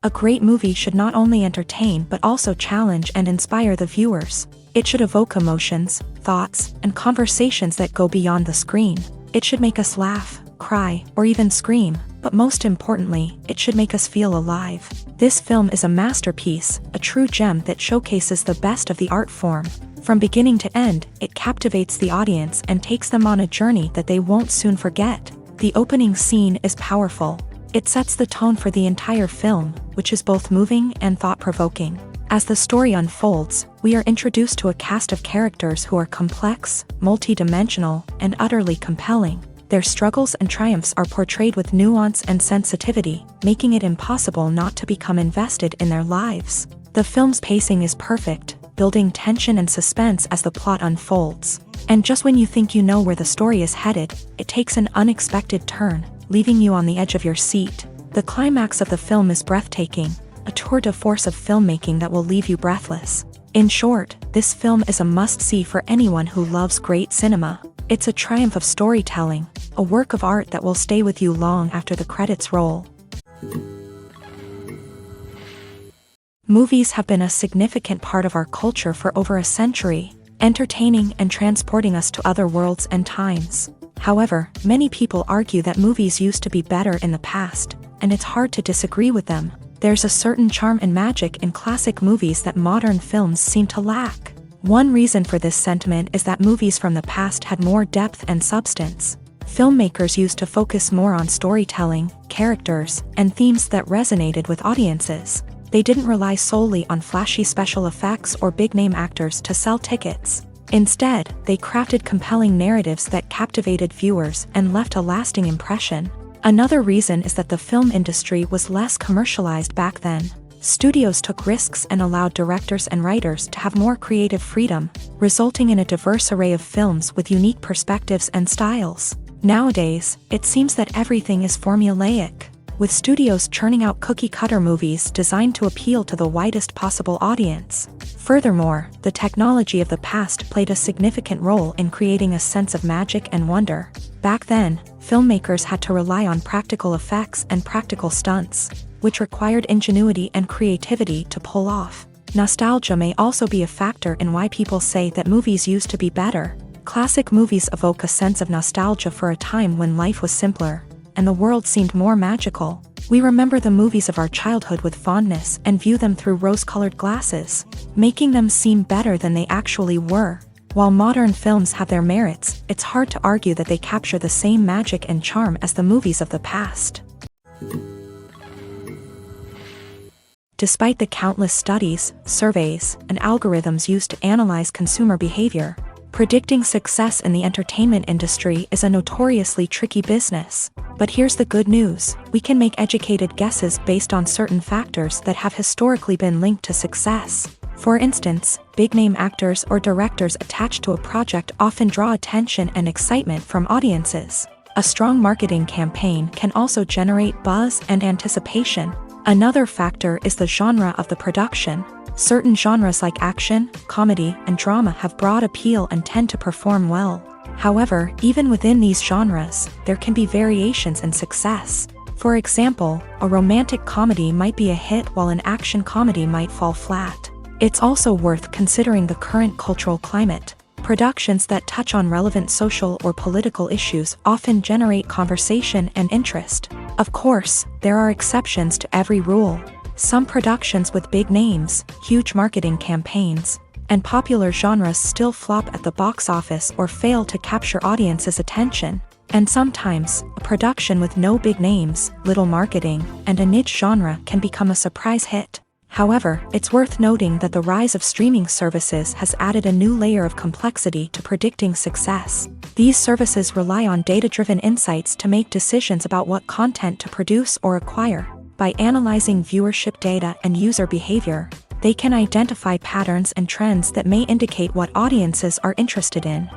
A great movie should not only entertain but also challenge and inspire the viewers. It should evoke emotions, thoughts, and conversations that go beyond the screen. It should make us laugh, cry, or even scream, but most importantly, it should make us feel alive. This film is a masterpiece, a true gem that showcases the best of the art form. From beginning to end, it captivates the audience and takes them on a journey that they won't soon forget. The opening scene is powerful. It sets the tone for the entire film, which is both moving and thought-provoking. As the story unfolds, we are introduced to a cast of characters who are complex, multi-dimensional, and utterly compelling. Their struggles and triumphs are portrayed with nuance and sensitivity, making it impossible not to become invested in their lives. The film's pacing is perfect, building tension and suspense as the plot unfolds. And just when you think you know where the story is headed, it takes an unexpected turn, leaving you on the edge of your seat. The climax of the film is breathtaking, a tour de force of filmmaking that will leave you breathless. In short, this film is a must-see for anyone who loves great cinema. It's a triumph of storytelling, a work of art that will stay with you long after the credits roll. Movies have been a significant part of our culture for over a century, entertaining and transporting us to other worlds and times. However, many people argue that movies used to be better in the past, and it's hard to disagree with them. There's a certain charm and magic in classic movies that modern films seem to lack. One reason for this sentiment is that movies from the past had more depth and substance. Filmmakers used to focus more on storytelling, characters, and themes that resonated with audiences. They didn't rely solely on flashy special effects or big-name actors to sell tickets. Instead, they crafted compelling narratives that captivated viewers and left a lasting impression. Another reason is that the film industry was less commercialized back then. Studios took risks and allowed directors and writers to have more creative freedom, resulting in a diverse array of films with unique perspectives and styles. Nowadays, it seems that everything is formulaic, with studios churning out cookie-cutter movies designed to appeal to the widest possible audience. Furthermore, the technology of the past played a significant role in creating a sense of magic and wonder. Back then, filmmakers had to rely on practical effects and practical stunts, which required ingenuity and creativity to pull off. Nostalgia may also be a factor in why people say that movies used to be better. Classic movies evoke a sense of nostalgia for a time when life was simpler, and the world seemed more magical. We remember the movies of our childhood with fondness and view them through rose-colored glasses, making them seem better than they actually were. While modern films have their merits, it's hard to argue that they capture the same magic and charm as the movies of the past. Despite the countless studies, surveys, and algorithms used to analyze consumer behavior, predicting success in the entertainment industry is a notoriously tricky business. But here's the good news: we can make educated guesses based on certain factors that have historically been linked to success. For instance, big-name actors or directors attached to a project often draw attention and excitement from audiences. A strong marketing campaign can also generate buzz and anticipation. Another factor is the genre of the production. Certain genres like action, comedy, and drama have broad appeal and tend to perform well. However, even within these genres, there can be variations in success. For example, a romantic comedy might be a hit while an action comedy might fall flat. It's also worth considering the current cultural climate. Productions that touch on relevant social or political issues often generate conversation and interest, Of course, there are exceptions to every rule. Some productions with big names, huge marketing campaigns, and popular genres still flop at the box office or fail to capture audiences' attention. And sometimes, a production with no big names, little marketing, and a niche genre can become a surprise hit. However, it's worth noting that the rise of streaming services has added a new layer of complexity to predicting success. These services rely on data-driven insights to make decisions about what content to produce or acquire. By analyzing viewership data and user behavior, they can identify patterns and trends that may indicate what audiences are interested in.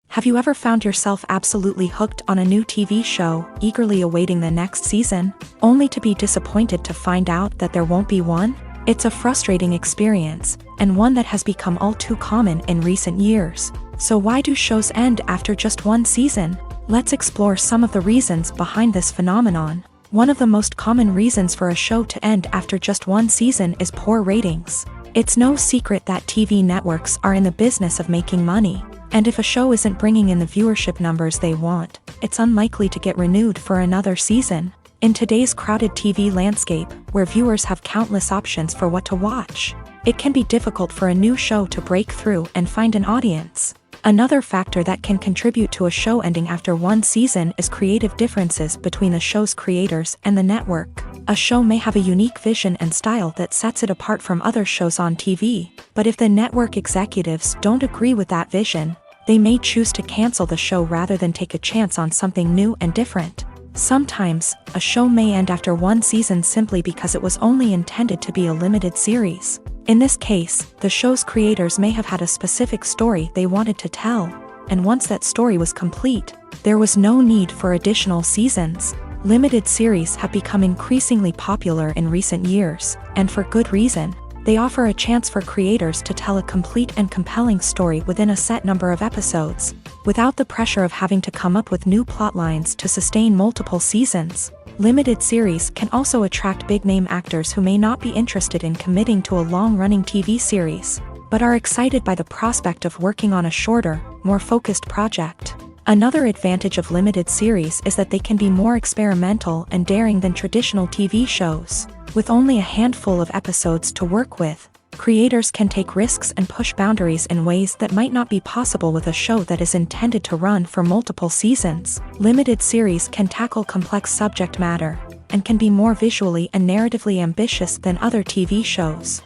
Have you ever found yourself absolutely hooked on a new TV show, eagerly awaiting the next season, only to be disappointed to find out that there won't be one? It's a frustrating experience, and one that has become all too common in recent years. So why do shows end after just one season? Let's explore some of the reasons behind this phenomenon. One of the most common reasons for a show to end after just one season is poor ratings. It's no secret that TV networks are in the business of making money. And if a show isn't bringing in the viewership numbers they want, it's unlikely to get renewed for another season. In today's crowded TV landscape, where viewers have countless options for what to watch, it can be difficult for a new show to break through and find an audience. Another factor that can contribute to a show ending after one season is creative differences between the show's creators and the network. A show may have a unique vision and style that sets it apart from other shows on TV, but if the network executives don't agree with that vision, they may choose to cancel the show rather than take a chance on something new and different. Sometimes, a show may end after one season simply because it was only intended to be a limited series. In this case, the show's creators may have had a specific story they wanted to tell, and once that story was complete, there was no need for additional seasons. Limited series have become increasingly popular in recent years, and for good reason. They offer a chance for creators to tell a complete and compelling story within a set number of episodes, without the pressure of having to come up with new plotlines to sustain multiple seasons. Limited series can also attract big-name actors who may not be interested in committing to a long-running TV series, but are excited by the prospect of working on a shorter, more focused project. Another advantage of limited series is that they can be more experimental and daring than traditional TV shows. With only a handful of episodes to work with, creators can take risks and push boundaries in ways that might not be possible with a show that is intended to run for multiple seasons. Limited series can tackle complex subject matter, and can be more visually and narratively ambitious than other TV shows.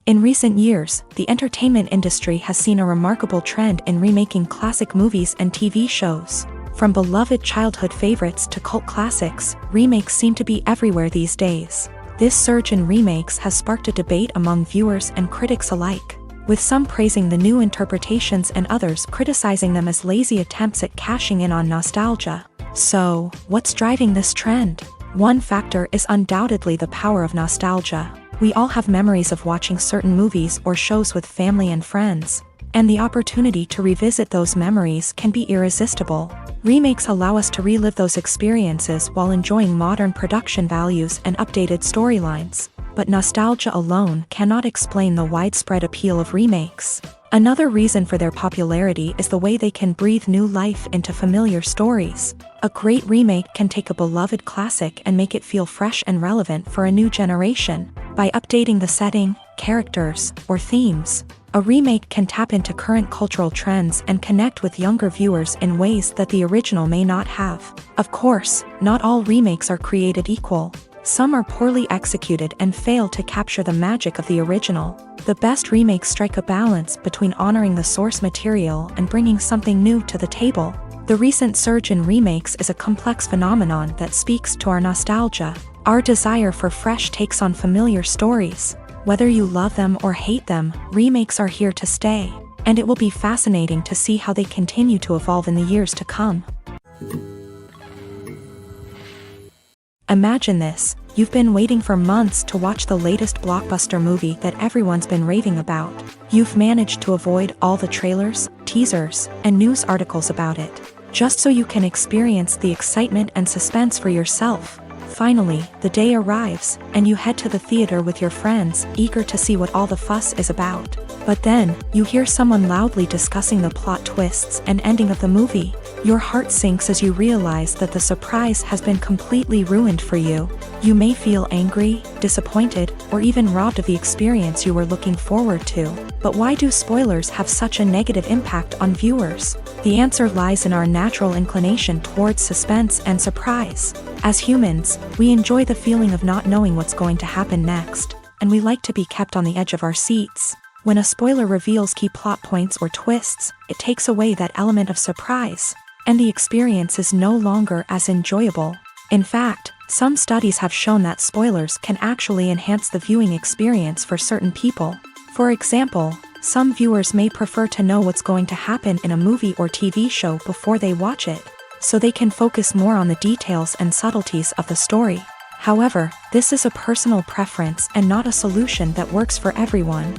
In recent years, the entertainment industry has seen a remarkable trend in remaking classic movies and TV shows. From beloved childhood favorites to cult classics, remakes seem to be everywhere these days. This surge in remakes has sparked a debate among viewers and critics alike, with some praising the new interpretations and others criticizing them as lazy attempts at cashing in on nostalgia. So, what's driving this trend? One factor is undoubtedly the power of nostalgia. We all have memories of watching certain movies or shows with family and friends, and the opportunity to revisit those memories can be irresistible. Remakes allow us to relive those experiences while enjoying modern production values and updated storylines, but nostalgia alone cannot explain the widespread appeal of remakes. Another reason for their popularity is the way they can breathe new life into familiar stories. A great remake can take a beloved classic and make it feel fresh and relevant for a new generation. By updating the setting, characters, or themes, a remake can tap into current cultural trends and connect with younger viewers in ways that the original may not have. Of course, not all remakes are created equal. Some are poorly executed and fail to capture the magic of the original. The best remakes strike a balance between honoring the source material and bringing something new to the table. The recent surge in remakes is a complex phenomenon that speaks to our nostalgia, our desire for fresh takes on familiar stories. Whether you love them or hate them, remakes are here to stay, and it will be fascinating to see how they continue to evolve in the years to come. Imagine this: you've been waiting for months to watch the latest blockbuster movie that everyone's been raving about. You've managed to avoid all the trailers, teasers, and news articles about it, just so you can experience the excitement and suspense for yourself. Finally, the day arrives, and you head to the theater with your friends, eager to see what all the fuss is about. But then, you hear someone loudly discussing the plot twists and ending of the movie. Your heart sinks as you realize that the surprise has been completely ruined for you. You may feel angry, disappointed, or even robbed of the experience you were looking forward to. But why do spoilers have such a negative impact on viewers? The answer lies in our natural inclination towards suspense and surprise. As humans, we enjoy the feeling of not knowing what's going to happen next, and we like to be kept on the edge of our seats. When a spoiler reveals key plot points or twists, it takes away that element of surprise, and the experience is no longer as enjoyable. In fact, some studies have shown that spoilers can actually enhance the viewing experience for certain people. For example, some viewers may prefer to know what's going to happen in a movie or TV show before they watch it, so they can focus more on the details and subtleties of the story. However, this is a personal preference and not a solution that works for everyone.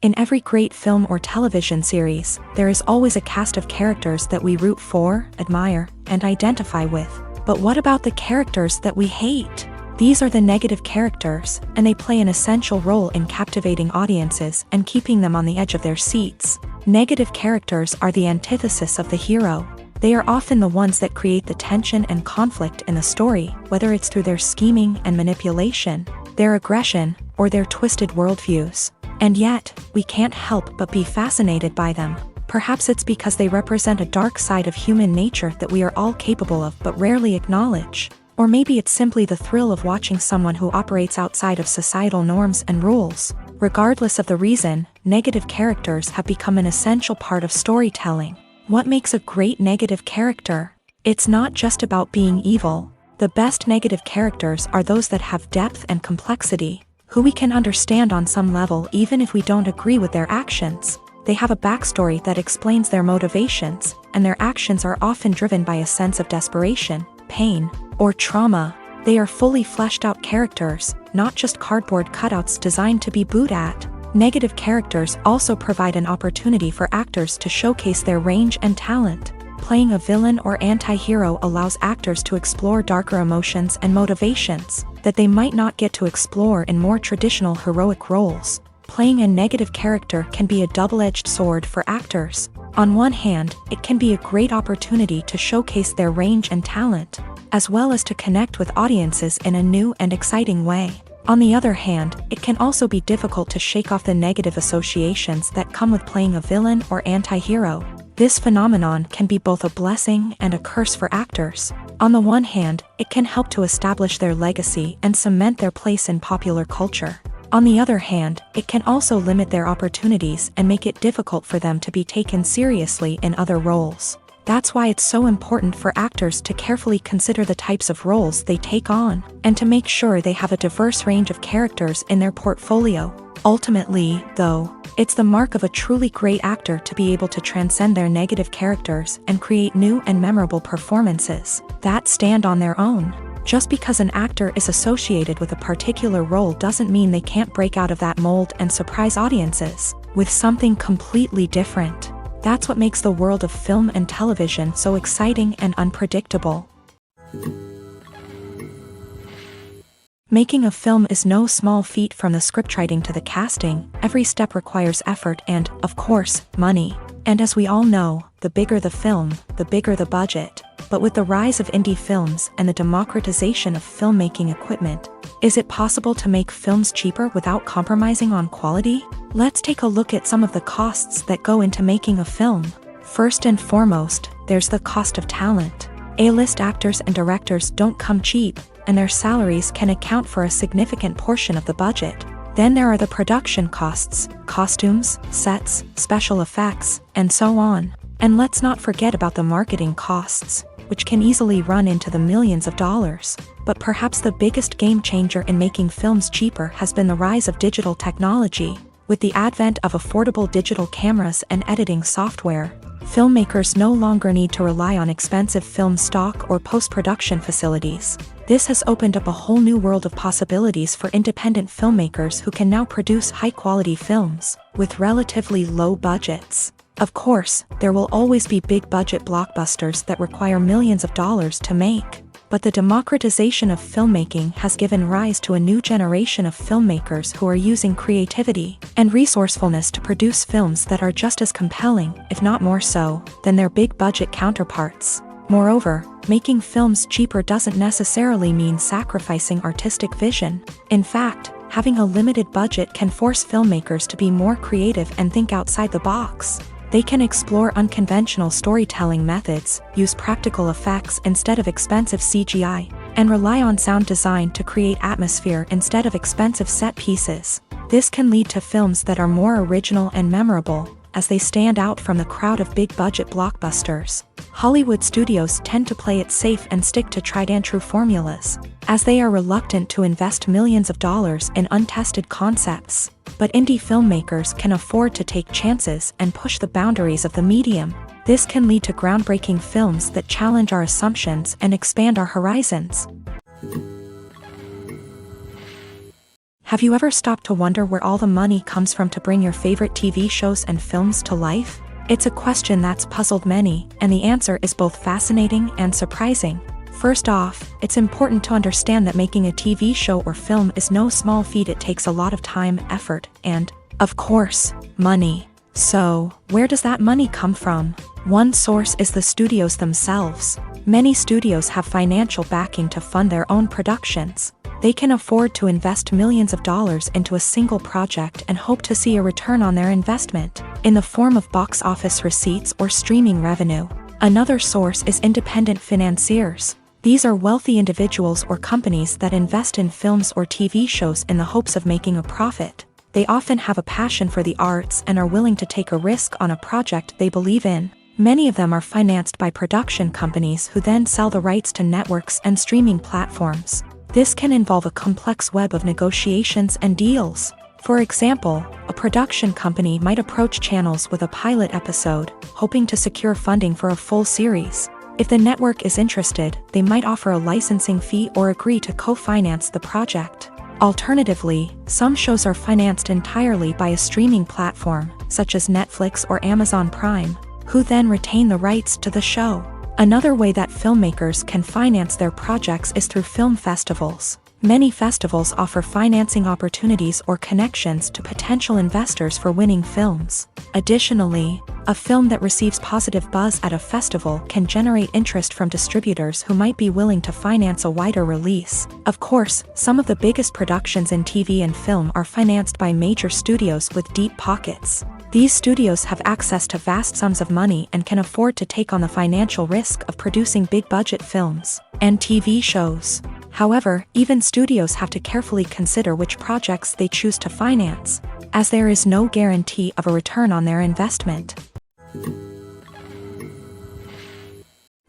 In every great film or television series, there is always a cast of characters that we root for, admire, and identify with. But what about the characters that we hate? These are the negative characters, and they play an essential role in captivating audiences and keeping them on the edge of their seats. Negative characters are the antithesis of the hero. They are often the ones that create the tension and conflict in the story, whether it's through their scheming and manipulation, their aggression, or their twisted worldviews. And yet, we can't help but be fascinated by them. Perhaps it's because they represent a dark side of human nature that we are all capable of but rarely acknowledge. Or maybe it's simply the thrill of watching someone who operates outside of societal norms and rules. Regardless of the reason, negative characters have become an essential part of storytelling. What makes a great negative character? It's not just about being evil. The best negative characters are those that have depth and complexity, who we can understand on some level even if we don't agree with their actions. They have a backstory that explains their motivations, and their actions are often driven by a sense of desperation, pain, or trauma. They are fully fleshed out characters, not just cardboard cutouts designed to be booed at. Negative characters also provide an opportunity for actors to showcase their range and talent. Playing a villain or anti-hero allows actors to explore darker emotions and motivations that they might not get to explore in more traditional heroic roles. Playing a negative character can be a double-edged sword for actors. On one hand, it can be a great opportunity to showcase their range and talent, as well as to connect with audiences in a new and exciting way. On the other hand, it can also be difficult to shake off the negative associations that come with playing a villain or anti-hero. This phenomenon can be both a blessing and a curse for actors. On the one hand, it can help to establish their legacy and cement their place in popular culture. On the other hand, it can also limit their opportunities and make it difficult for them to be taken seriously in other roles. That's why it's so important for actors to carefully consider the types of roles they take on, and to make sure they have a diverse range of characters in their portfolio. Ultimately, though, it's the mark of a truly great actor to be able to transcend their negative characters and create new and memorable performances that stand on their own. Just because an actor is associated with a particular role doesn't mean they can't break out of that mold and surprise audiences with something completely different. That's what makes the world of film and television so exciting and unpredictable. Making a film is no small feat. From the scriptwriting to the casting, every step requires effort and, of course, money. And as we all know, the bigger the film, the bigger the budget. But with the rise of indie films and the democratization of filmmaking equipment, is it possible to make films cheaper without compromising on quality? Let's take a look at some of the costs that go into making a film. First and foremost, there's the cost of talent. A-list actors and directors don't come cheap, and their salaries can account for a significant portion of the budget. Then there are the production costs, costumes, sets, special effects, and so on. And let's not forget about the marketing costs, which can easily run into the millions of dollars. But perhaps the biggest game changer in making films cheaper has been the rise of digital technology. With the advent of affordable digital cameras and editing software, filmmakers no longer need to rely on expensive film stock or post-production facilities. This has opened up a whole new world of possibilities for independent filmmakers who can now produce high-quality films with relatively low budgets. Of course, there will always be big-budget blockbusters that require millions of dollars to make. But the democratization of filmmaking has given rise to a new generation of filmmakers who are using creativity and resourcefulness to produce films that are just as compelling, if not more so, than their big-budget counterparts. Moreover, making films cheaper doesn't necessarily mean sacrificing artistic vision. In fact, having a limited budget can force filmmakers to be more creative and think outside the box. They can explore unconventional storytelling methods, use practical effects instead of expensive CGI, and rely on sound design to create atmosphere instead of expensive set pieces. This can lead to films that are more original and memorable, as they stand out from the crowd of big-budget blockbusters. Hollywood studios tend to play it safe and stick to tried-and-true formulas, as they are reluctant to invest millions of dollars in untested concepts. But indie filmmakers can afford to take chances and push the boundaries of the medium. This can lead to groundbreaking films that challenge our assumptions and expand our horizons. Have you ever stopped to wonder where all the money comes from to bring your favorite TV shows and films to life? It's a question that's puzzled many, and the answer is both fascinating and surprising. First off, it's important to understand that making a TV show or film is no small feat. It takes a lot of time, effort, and, of course, money. So, where does that money come from? One source is the studios themselves. Many studios have financial backing to fund their own productions. They can afford to invest millions of dollars into a single project and hope to see a return on their investment, in the form of box office receipts or streaming revenue. Another source is independent financiers. These are wealthy individuals or companies that invest in films or TV shows in the hopes of making a profit. They often have a passion for the arts and are willing to take a risk on a project they believe in. Many of them are financed by production companies who then sell the rights to networks and streaming platforms. This can involve a complex web of negotiations and deals. For example, a production company might approach channels with a pilot episode, hoping to secure funding for a full series. If the network is interested, they might offer a licensing fee or agree to co-finance the project. Alternatively, some shows are financed entirely by a streaming platform, such as Netflix or Amazon Prime, who then retain the rights to the show. Another way that filmmakers can finance their projects is through film festivals. Many festivals offer financing opportunities or connections to potential investors for winning films. Additionally, a film that receives positive buzz at a festival can generate interest from distributors who might be willing to finance a wider release. Of course, some of the biggest productions in TV and film are financed by major studios with deep pockets. These studios have access to vast sums of money and can afford to take on the financial risk of producing big-budget films and TV shows. However, even studios have to carefully consider which projects they choose to finance, as there is no guarantee of a return on their investment.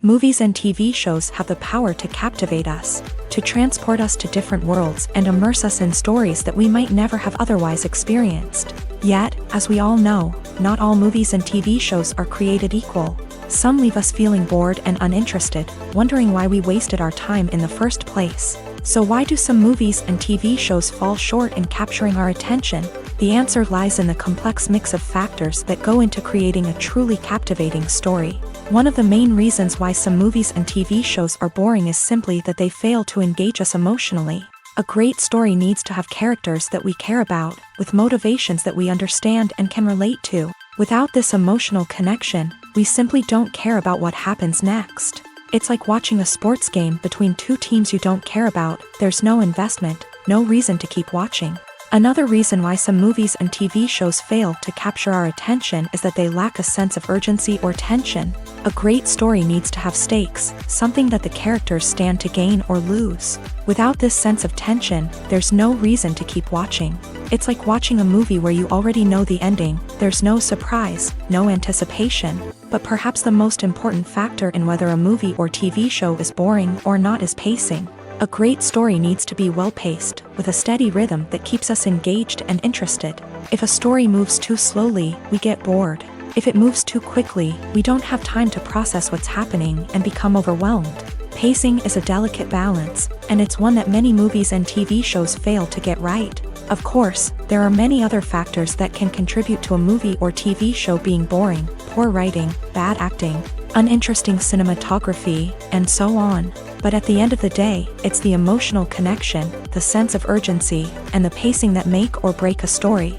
Movies and TV shows have the power to captivate us, to transport us to different worlds and immerse us in stories that we might never have otherwise experienced. Yet, as we all know, not all movies and TV shows are created equal. Some leave us feeling bored and uninterested, wondering why we wasted our time in the first place. So why do some movies and TV shows fall short in capturing our attention? The answer lies in the complex mix of factors that go into creating a truly captivating story. One of the main reasons why some movies and TV shows are boring is simply that they fail to engage us emotionally. A great story needs to have characters that we care about, with motivations that we understand and can relate to. Without this emotional connection, we simply don't care about what happens next. It's like watching a sports game between two teams you don't care about. There's no investment, no reason to keep watching. Another reason why some movies and TV shows fail to capture our attention is that they lack a sense of urgency or tension. A great story needs to have stakes, something that the characters stand to gain or lose. Without this sense of tension, there's no reason to keep watching. It's like watching a movie where you already know the ending. There's no surprise, no anticipation. But perhaps the most important factor in whether a movie or TV show is boring or not is pacing. A great story needs to be well-paced, with a steady rhythm that keeps us engaged and interested. If a story moves too slowly, we get bored. If it moves too quickly, we don't have time to process what's happening and become overwhelmed. Pacing is a delicate balance, and it's one that many movies and TV shows fail to get right. Of course, there are many other factors that can contribute to a movie or TV show being boring: poor writing, bad acting, uninteresting cinematography, and so on. But at the end of the day, it's the emotional connection, the sense of urgency, and the pacing that make or break a story.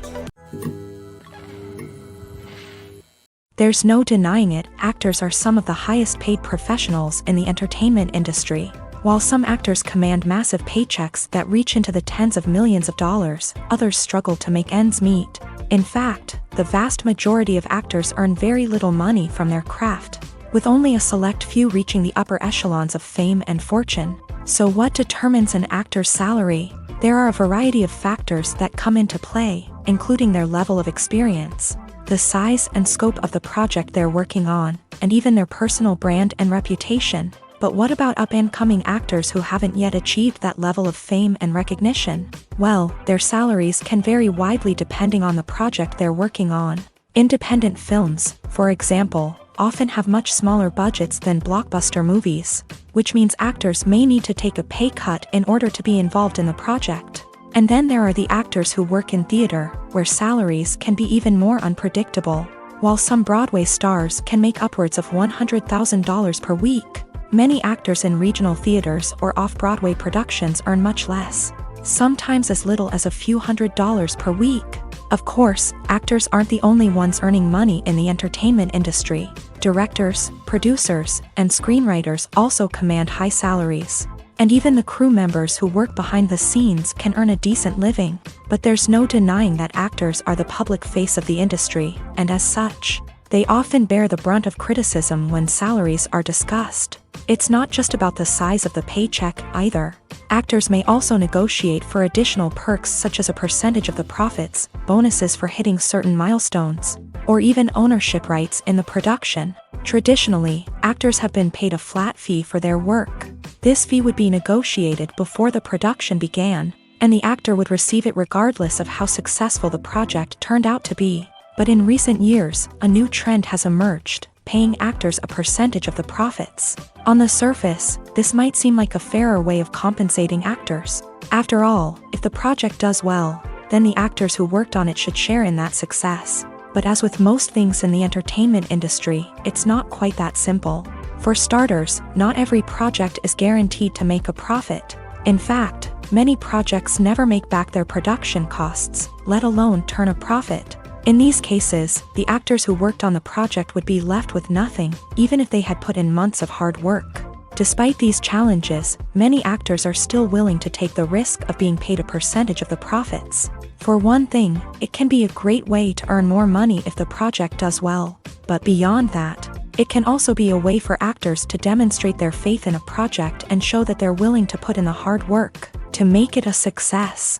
There's no denying it, actors are some of the highest paid professionals in the entertainment industry. While some actors command massive paychecks that reach into the tens of millions of dollars, others struggle to make ends meet. In fact, the vast majority of actors earn very little money from their craft, with only a select few reaching the upper echelons of fame and fortune. So what determines an actor's salary? There are a variety of factors that come into play, including their level of experience, the size and scope of the project they're working on, and even their personal brand and reputation. But what about up-and-coming actors who haven't yet achieved that level of fame and recognition? Well, their salaries can vary widely depending on the project they're working on. Independent films, for example, often have much smaller budgets than blockbuster movies, which means actors may need to take a pay cut in order to be involved in the project. And then there are the actors who work in theater, where salaries can be even more unpredictable. While some Broadway stars can make upwards of $100,000 per week, many actors in regional theaters or off-Broadway productions earn much less, sometimes as little as a few $100s per week. Of course, actors aren't the only ones earning money in the entertainment industry. Directors, producers, and screenwriters also command high salaries. And even the crew members who work behind the scenes can earn a decent living. But there's no denying that actors are the public face of the industry, and as such, they often bear the brunt of criticism when salaries are discussed. It's not just about the size of the paycheck either. Actors may also negotiate for additional perks such as a percentage of the profits, bonuses for hitting certain milestones, or even ownership rights in the production. Traditionally, actors have been paid a flat fee for their work. This fee would be negotiated before the production began, and the actor would receive it regardless of how successful the project turned out to be. But in recent years, a new trend has emerged, paying actors a percentage of the profits. On the surface, this might seem like a fairer way of compensating actors. After all, if the project does well, then the actors who worked on it should share in that success. But as with most things in the entertainment industry, it's not quite that simple. For starters, not every project is guaranteed to make a profit. In fact, many projects never make back their production costs, let alone turn a profit. In these cases, the actors who worked on the project would be left with nothing, even if they had put in months of hard work. Despite these challenges, many actors are still willing to take the risk of being paid a percentage of the profits. For one thing, it can be a great way to earn more money if the project does well. But beyond that, it can also be a way for actors to demonstrate their faith in a project and show that they're willing to put in the hard work to make it a success.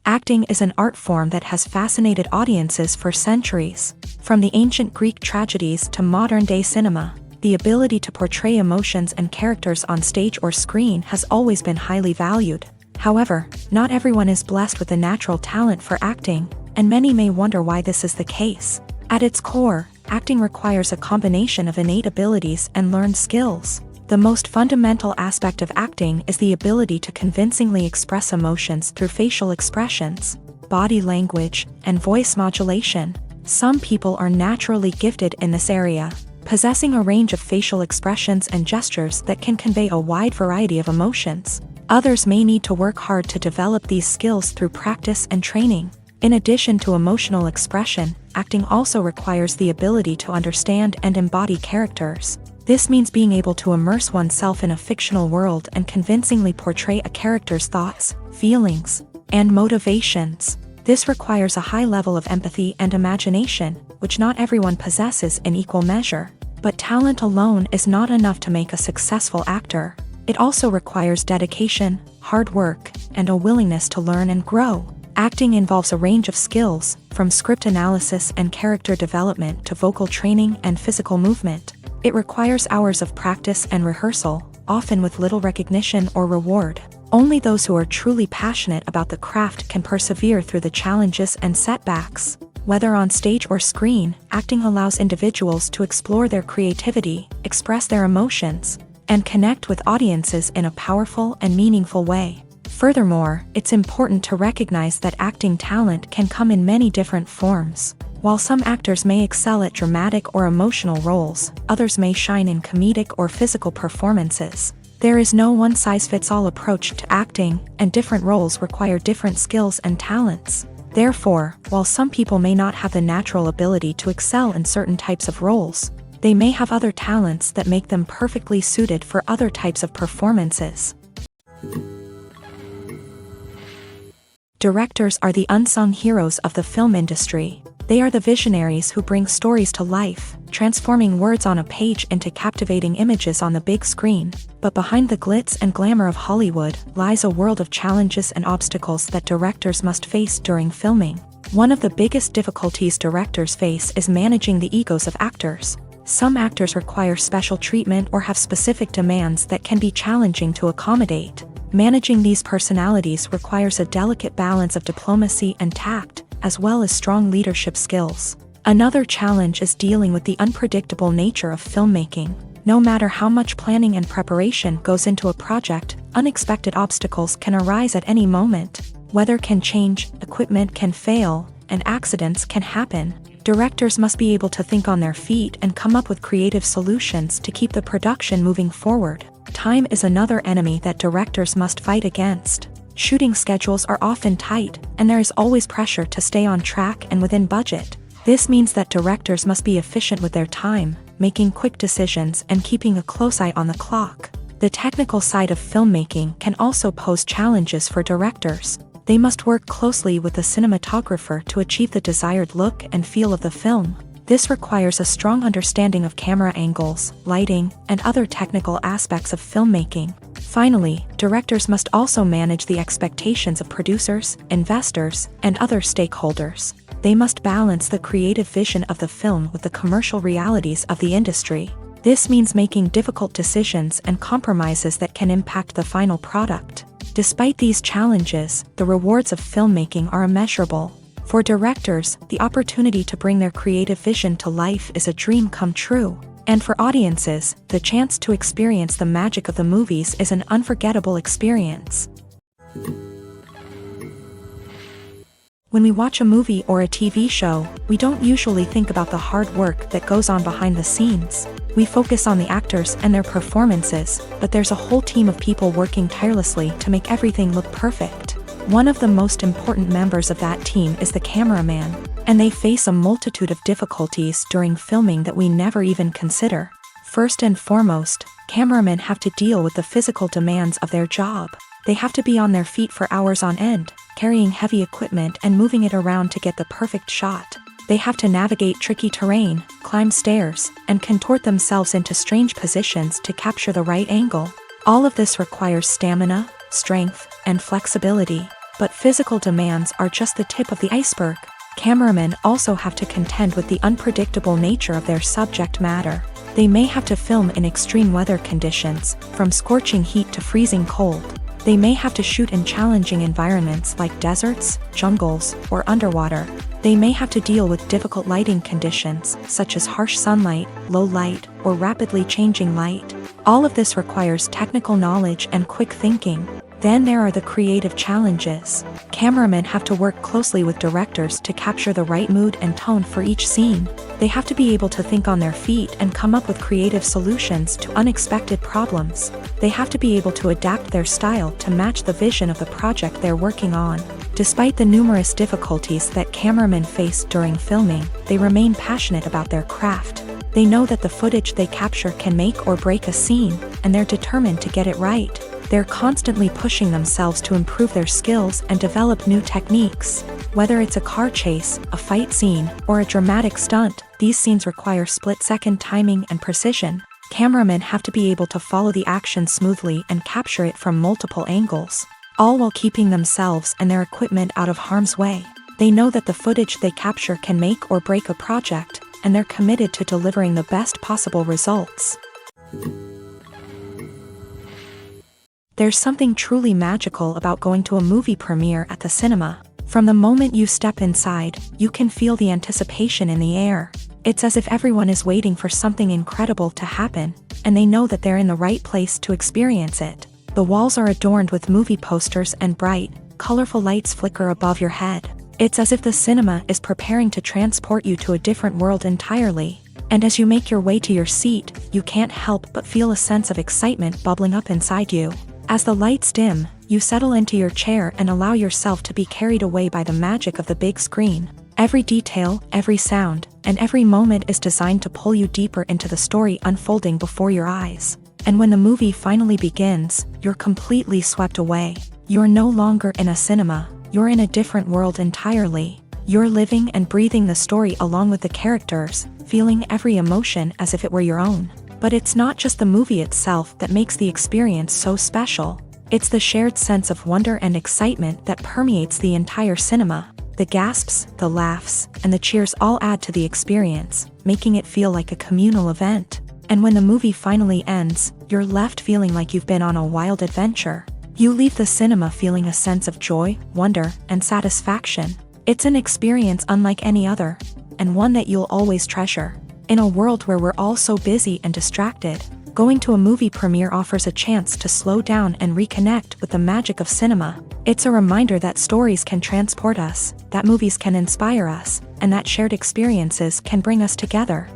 Acting is an art form that has fascinated audiences for centuries. From the ancient Greek tragedies to modern-day cinema, the ability to portray emotions and characters on stage or screen has always been highly valued. However, not everyone is blessed with a natural talent for acting, and many may wonder why this is the case. At its core, acting requires a combination of innate abilities and learned skills. The most fundamental aspect of acting is the ability to convincingly express emotions through facial expressions, body language, and voice modulation. Some people are naturally gifted in this area, possessing a range of facial expressions and gestures that can convey a wide variety of emotions. Others may need to work hard to develop these skills through practice and training. In addition to emotional expression, acting also requires the ability to understand and embody characters. This means being able to immerse oneself in a fictional world and convincingly portray a character's thoughts, feelings, and motivations. This requires a high level of empathy and imagination, which not everyone possesses in equal measure. But talent alone is not enough to make a successful actor. It also requires dedication, hard work, and a willingness to learn and grow. Acting involves a range of skills, from script analysis and character development to vocal training and physical movement. It requires hours of practice and rehearsal, often with little recognition or reward. Only those who are truly passionate about the craft can persevere through the challenges and setbacks. Whether on stage or screen, acting allows individuals to explore their creativity, express their emotions, and connect with audiences in a powerful and meaningful way. Furthermore, it's important to recognize that acting talent can come in many different forms. While some actors may excel at dramatic or emotional roles, others may shine in comedic or physical performances. There is no one-size-fits-all approach to acting, and different roles require different skills and talents. Therefore, while some people may not have the natural ability to excel in certain types of roles, they may have other talents that make them perfectly suited for other types of performances. Directors are the unsung heroes of the film industry. They are the visionaries who bring stories to life, transforming words on a page into captivating images on the big screen. But behind the glitz and glamour of Hollywood lies a world of challenges and obstacles that directors must face during filming. One of the biggest difficulties directors face is managing the egos of actors. Some actors require special treatment or have specific demands that can be challenging to accommodate. Managing these personalities requires a delicate balance of diplomacy and tact, as well as strong leadership skills. Another challenge is dealing with the unpredictable nature of filmmaking. No matter how much planning and preparation goes into a project, unexpected obstacles can arise at any moment. Weather can change, equipment can fail, and accidents can happen. Directors must be able to think on their feet and come up with creative solutions to keep the production moving forward. Time is another enemy that directors must fight against. Shooting schedules are often tight, and there is always pressure to stay on track and within budget. This means that directors must be efficient with their time, making quick decisions and keeping a close eye on the clock. The technical side of filmmaking can also pose challenges for directors. They must work closely with the cinematographer to achieve the desired look and feel of the film. This requires a strong understanding of camera angles, lighting, and other technical aspects of filmmaking. Finally, directors must also manage the expectations of producers, investors, and other stakeholders. They must balance the creative vision of the film with the commercial realities of the industry. This means making difficult decisions and compromises that can impact the final product. Despite these challenges, the rewards of filmmaking are immeasurable. For directors, the opportunity to bring their creative vision to life is a dream come true. And for audiences, the chance to experience the magic of the movies is an unforgettable experience. When we watch a movie or a TV show, we don't usually think about the hard work that goes on behind the scenes. We focus on the actors and their performances, but there's a whole team of people working tirelessly to make everything look perfect. One of the most important members of that team is the cameraman, and they face a multitude of difficulties during filming that we never even consider. First and foremost, cameramen have to deal with the physical demands of their job. They have to be on their feet for hours on end, carrying heavy equipment and moving it around to get the perfect shot. They have to navigate tricky terrain, climb stairs, and contort themselves into strange positions to capture the right angle. All of this requires stamina, strength, and flexibility. But physical demands are just the tip of the iceberg. Cameramen also have to contend with the unpredictable nature of their subject matter. They may have to film in extreme weather conditions, from scorching heat to freezing cold. They may have to shoot in challenging environments like deserts, jungles, or underwater. They may have to deal with difficult lighting conditions, such as harsh sunlight, low light, or rapidly changing light. All of this requires technical knowledge and quick thinking. Then there are the creative challenges. Cameramen have to work closely with directors to capture the right mood and tone for each scene. They have to be able to think on their feet and come up with creative solutions to unexpected problems. They have to be able to adapt their style to match the vision of the project they're working on. Despite the numerous difficulties that cameramen face during filming, they remain passionate about their craft. They know that the footage they capture can make or break a scene, and they're determined to get it right. They're constantly pushing themselves to improve their skills and develop new techniques. Whether it's a car chase, a fight scene, or a dramatic stunt, these scenes require split-second timing and precision. Cameramen have to be able to follow the action smoothly and capture it from multiple angles, all while keeping themselves and their equipment out of harm's way. They know that the footage they capture can make or break a project, and they're committed to delivering the best possible results. There's something truly magical about going to a movie premiere at the cinema. From the moment you step inside, you can feel the anticipation in the air. It's as if everyone is waiting for something incredible to happen, and they know that they're in the right place to experience it. The walls are adorned with movie posters and bright, colorful lights flicker above your head. It's as if the cinema is preparing to transport you to a different world entirely. And as you make your way to your seat, you can't help but feel a sense of excitement bubbling up inside you. As the lights dim, you settle into your chair and allow yourself to be carried away by the magic of the big screen. Every detail, every sound, and every moment is designed to pull you deeper into the story unfolding before your eyes. And when the movie finally begins, you're completely swept away. You're no longer in a cinema, you're in a different world entirely. You're living and breathing the story along with the characters, feeling every emotion as if it were your own. But it's not just the movie itself that makes the experience so special. It's the shared sense of wonder and excitement that permeates the entire cinema. The gasps, the laughs, and the cheers all add to the experience, making it feel like a communal event. And when the movie finally ends, you're left feeling like you've been on a wild adventure. You leave the cinema feeling a sense of joy, wonder, and satisfaction. It's an experience unlike any other, and one that you'll always treasure. In a world where we're all so busy and distracted, going to a movie premiere offers a chance to slow down and reconnect with the magic of cinema. It's a reminder that stories can transport us, that movies can inspire us, and that shared experiences can bring us together.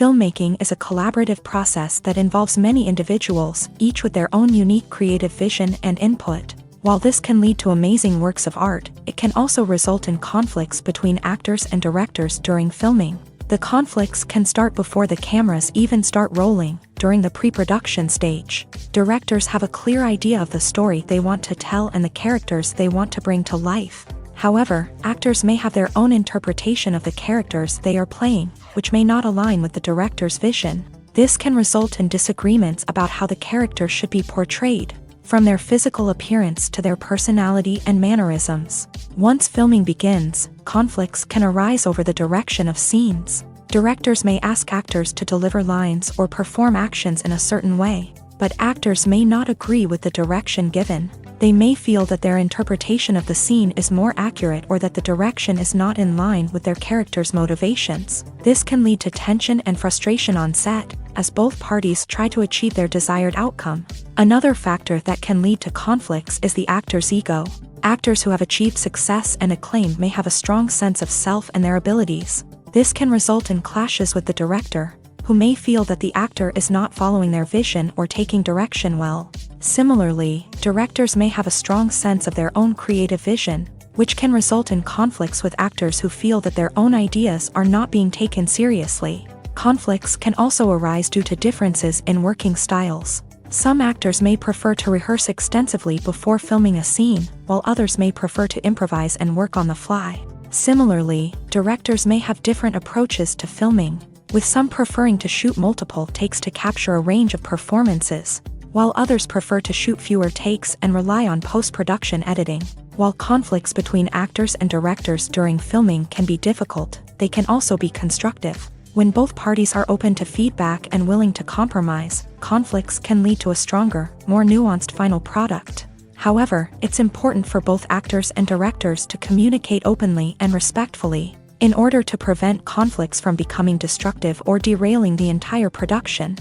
Filmmaking is a collaborative process that involves many individuals, each with their own unique creative vision and input. While this can lead to amazing works of art, it can also result in conflicts between actors and directors during filming. The conflicts can start before the cameras even start rolling, during the pre-production stage. Directors have a clear idea of the story they want to tell and the characters they want to bring to life. However, actors may have their own interpretation of the characters they are playing, which may not align with the director's vision. This can result in disagreements about how the characters should be portrayed, from their physical appearance to their personality and mannerisms. Once filming begins, conflicts can arise over the direction of scenes. Directors may ask actors to deliver lines or perform actions in a certain way, but actors may not agree with the direction given. They may feel that their interpretation of the scene is more accurate or that the direction is not in line with their character's motivations. This can lead to tension and frustration on set, as both parties try to achieve their desired outcome. Another factor that can lead to conflicts is the actor's ego. Actors who have achieved success and acclaim may have a strong sense of self and their abilities. This can result in clashes with the director, who may feel that the actor is not following their vision or taking direction well. Similarly, directors may have a strong sense of their own creative vision, which can result in conflicts with actors who feel that their own ideas are not being taken seriously. Conflicts can also arise due to differences in working styles. Some actors may prefer to rehearse extensively before filming a scene, while others may prefer to improvise and work on the fly. Similarly, directors may have different approaches to filming, with some preferring to shoot multiple takes to capture a range of performances, while others prefer to shoot fewer takes and rely on post-production editing. While conflicts between actors and directors during filming can be difficult, they can also be constructive. When both parties are open to feedback and willing to compromise, conflicts can lead to a stronger, more nuanced final product. However, it's important for both actors and directors to communicate openly and respectfully, in order to prevent conflicts from becoming destructive or derailing the entire production.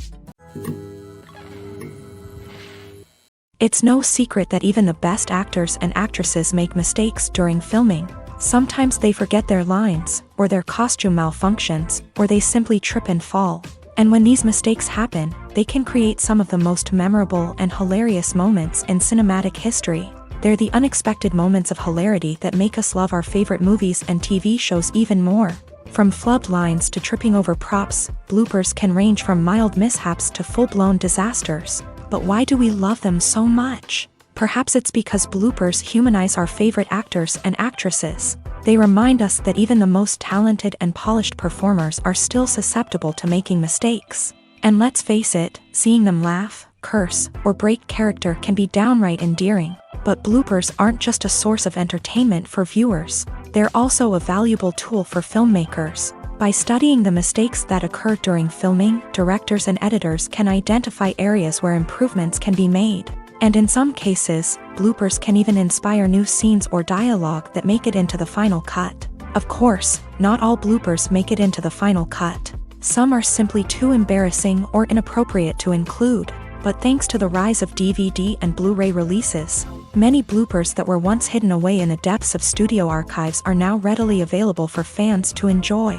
It's no secret that even the best actors and actresses make mistakes during filming. Sometimes they forget their lines, or their costume malfunctions, or they simply trip and fall. And when these mistakes happen, they can create some of the most memorable and hilarious moments in cinematic history. They're the unexpected moments of hilarity that make us love our favorite movies and TV shows even more. From flubbed lines to tripping over props, bloopers can range from mild mishaps to full-blown disasters. But why do we love them so much? Perhaps it's because bloopers humanize our favorite actors and actresses. They remind us that even the most talented and polished performers are still susceptible to making mistakes. And let's face it, seeing them laugh, curse, or break character can be downright endearing. But bloopers aren't just a source of entertainment for viewers. They're also a valuable tool for filmmakers. By studying the mistakes that occur during filming, directors and editors can identify areas where improvements can be made. And in some cases, bloopers can even inspire new scenes or dialogue that make it into the final cut. Of course, not all bloopers make it into the final cut. Some are simply too embarrassing or inappropriate to include. But thanks to the rise of DVD and Blu-ray releases, many bloopers that were once hidden away in the depths of studio archives are now readily available for fans to enjoy.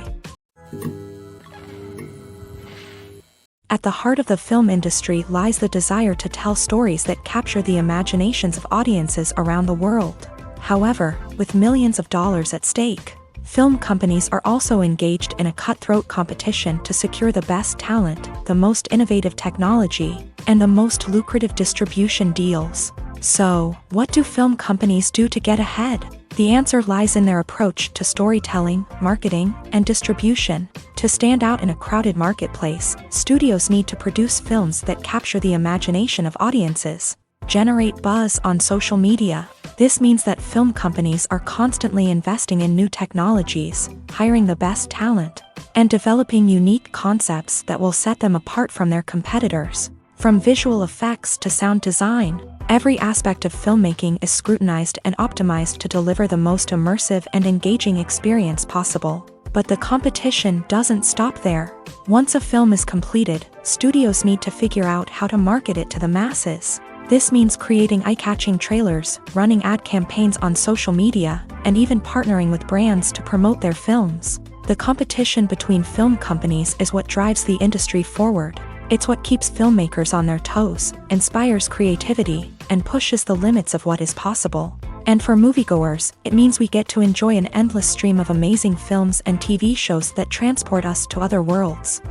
At the heart of the film industry lies the desire to tell stories that capture the imaginations of audiences around the world. However, with millions of dollars at stake, film companies are also engaged in a cutthroat competition to secure the best talent, the most innovative technology, and the most lucrative distribution deals. So, what do film companies do to get ahead? The answer lies in their approach to storytelling, marketing, and distribution. To stand out in a crowded marketplace, studios need to produce films that capture the imagination of audiences, generate buzz on social media. This means that film companies are constantly investing in new technologies, hiring the best talent, and developing unique concepts that will set them apart from their competitors. From visual effects to sound design, every aspect of filmmaking is scrutinized and optimized to deliver the most immersive and engaging experience possible. But the competition doesn't stop there. Once a film is completed, studios need to figure out how to market it to the masses. This means creating eye-catching trailers, running ad campaigns on social media, and even partnering with brands to promote their films. The competition between film companies is what drives the industry forward. It's what keeps filmmakers on their toes, inspires creativity, and pushes the limits of what is possible. And for moviegoers, it means we get to enjoy an endless stream of amazing films and TV shows that transport us to other worlds.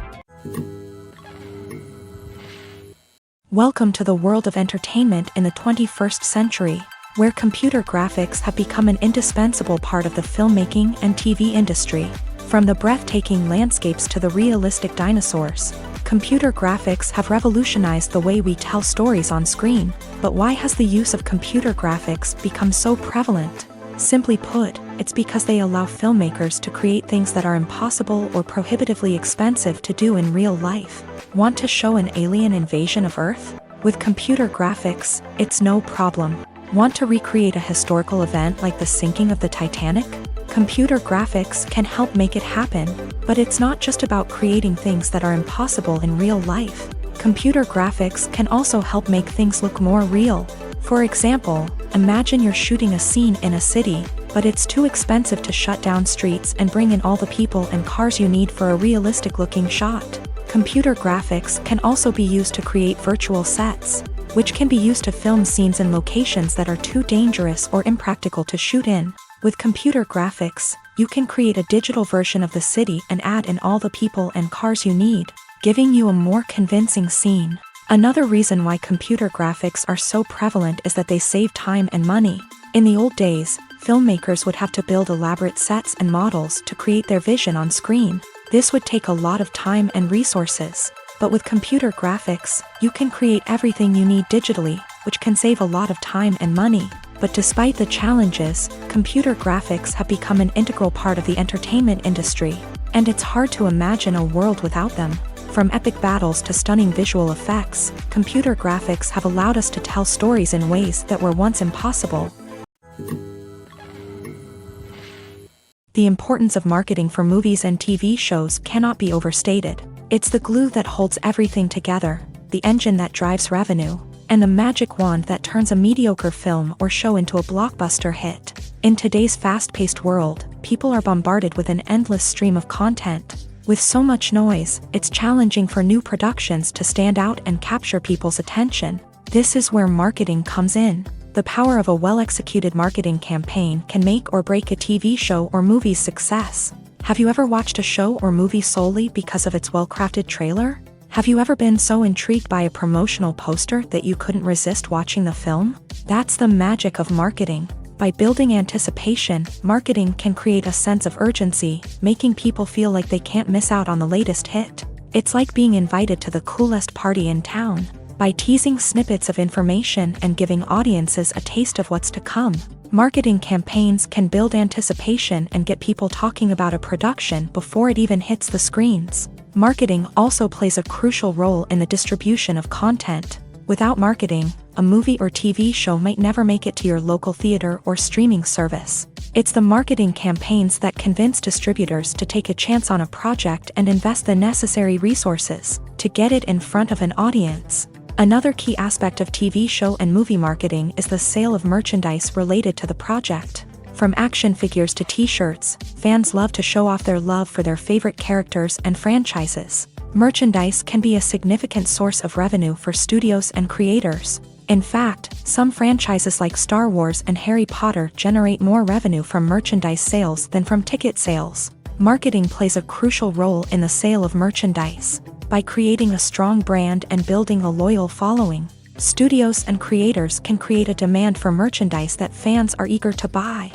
Welcome to the world of entertainment in the 21st century, where computer graphics have become an indispensable part of the filmmaking and TV industry. From the breathtaking landscapes to the realistic dinosaurs, computer graphics have revolutionized the way we tell stories on screen. But why has the use of computer graphics become so prevalent? Simply put, it's because they allow filmmakers to create things that are impossible or prohibitively expensive to do in real life. Want to show an alien invasion of Earth? With computer graphics, it's no problem. Want to recreate a historical event like the sinking of the Titanic? Computer graphics can help make it happen, but it's not just about creating things that are impossible in real life. Computer graphics can also help make things look more real. For example, imagine you're shooting a scene in a city, but it's too expensive to shut down streets and bring in all the people and cars you need for a realistic-looking shot. Computer graphics can also be used to create virtual sets, which can be used to film scenes in locations that are too dangerous or impractical to shoot in. With computer graphics, you can create a digital version of the city and add in all the people and cars you need, giving you a more convincing scene. Another reason why computer graphics are so prevalent is that they save time and money. In the old days, filmmakers would have to build elaborate sets and models to create their vision on screen. This would take a lot of time and resources. But with computer graphics, you can create everything you need digitally, which can save a lot of time and money. But despite the challenges, computer graphics have become an integral part of the entertainment industry, and it's hard to imagine a world without them. From epic battles to stunning visual effects, computer graphics have allowed us to tell stories in ways that were once impossible. The importance of marketing for movies and TV shows cannot be overstated. It's the glue that holds everything together, the engine that drives revenue, and the magic wand that turns a mediocre film or show into a blockbuster hit. In today's fast-paced world, people are bombarded with an endless stream of content. With so much noise, it's challenging for new productions to stand out and capture people's attention. This is where marketing comes in. The power of a well-executed marketing campaign can make or break a TV show or movie's success. Have you ever watched a show or movie solely because of its well-crafted trailer? Have you ever been so intrigued by a promotional poster that you couldn't resist watching the film? That's the magic of marketing. By building anticipation, marketing can create a sense of urgency, making people feel like they can't miss out on the latest hit. It's like being invited to the coolest party in town. By teasing snippets of information and giving audiences a taste of what's to come, marketing campaigns can build anticipation and get people talking about a production before it even hits the screens. Marketing also plays a crucial role in the distribution of content. Without marketing, a movie or TV show might never make it to your local theater or streaming service. It's the marketing campaigns that convince distributors to take a chance on a project and invest the necessary resources to get it in front of an audience. Another key aspect of TV show and movie marketing is the sale of merchandise related to the project. From action figures to t-shirts, fans love to show off their love for their favorite characters and franchises. Merchandise can be a significant source of revenue for studios and creators. In fact, some franchises like Star Wars and Harry Potter generate more revenue from merchandise sales than from ticket sales. Marketing plays a crucial role in the sale of merchandise. By creating a strong brand and building a loyal following, studios and creators can create a demand for merchandise that fans are eager to buy.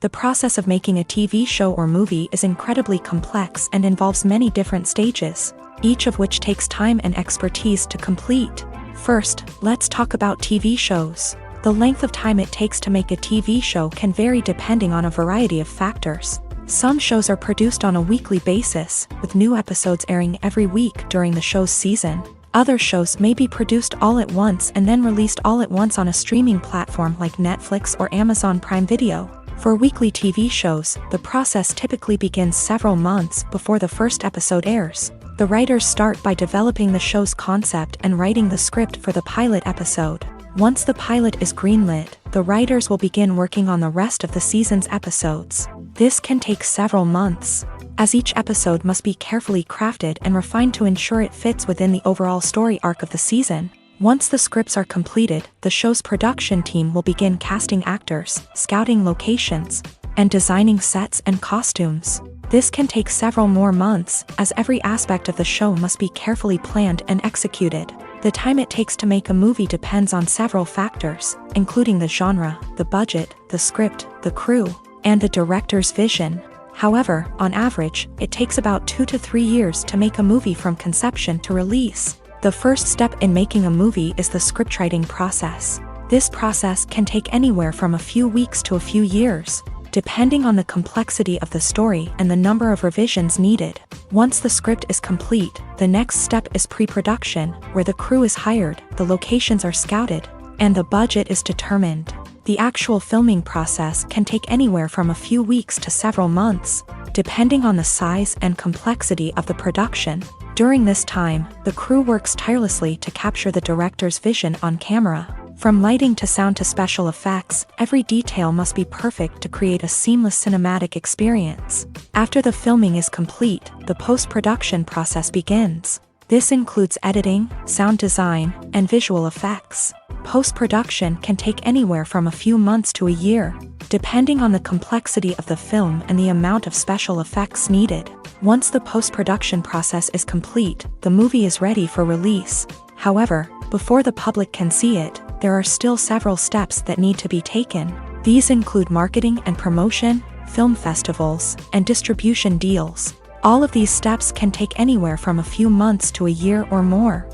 The process of making a TV show or movie is incredibly complex and involves many different stages, each of which takes time and expertise to complete. First, let's talk about TV shows. The length of time it takes to make a TV show can vary depending on a variety of factors. Some shows are produced on a weekly basis, with new episodes airing every week during the show's season. Other shows may be produced all at once and then released all at once on a streaming platform like Netflix or Amazon Prime Video. For weekly TV shows, the process typically begins several months before the first episode airs. The writers start by developing the show's concept and writing the script for the pilot episode. Once the pilot is greenlit, the writers will begin working on the rest of the season's episodes. This can take several months, as each episode must be carefully crafted and refined to ensure it fits within the overall story arc of the season. Once the scripts are completed, the show's production team will begin casting actors, scouting locations, and designing sets and costumes. This can take several more months, as every aspect of the show must be carefully planned and executed. The time it takes to make a movie depends on several factors, including the genre, the budget, the script, the crew, and the director's vision. However, on average, it takes about 2 to 3 years to make a movie from conception to release. The first step in making a movie is the scriptwriting process. This process can take anywhere from a few weeks to a few years, depending on the complexity of the story and the number of revisions needed. Once the script is complete, the next step is pre-production, where the crew is hired, the locations are scouted, and the budget is determined. The actual filming process can take anywhere from a few weeks to several months, depending on the size and complexity of the production. During this time, the crew works tirelessly to capture the director's vision on camera. From lighting to sound to special effects, every detail must be perfect to create a seamless cinematic experience. After the filming is complete, the post-production process begins. This includes editing, sound design, and visual effects. Post-production can take anywhere from a few months to a year, depending on the complexity of the film and the amount of special effects needed. Once the post-production process is complete, the movie is ready for release. However, before the public can see it, there are still several steps that need to be taken. These include marketing and promotion, film festivals, and distribution deals. All of these steps can take anywhere from a few months to a year or more.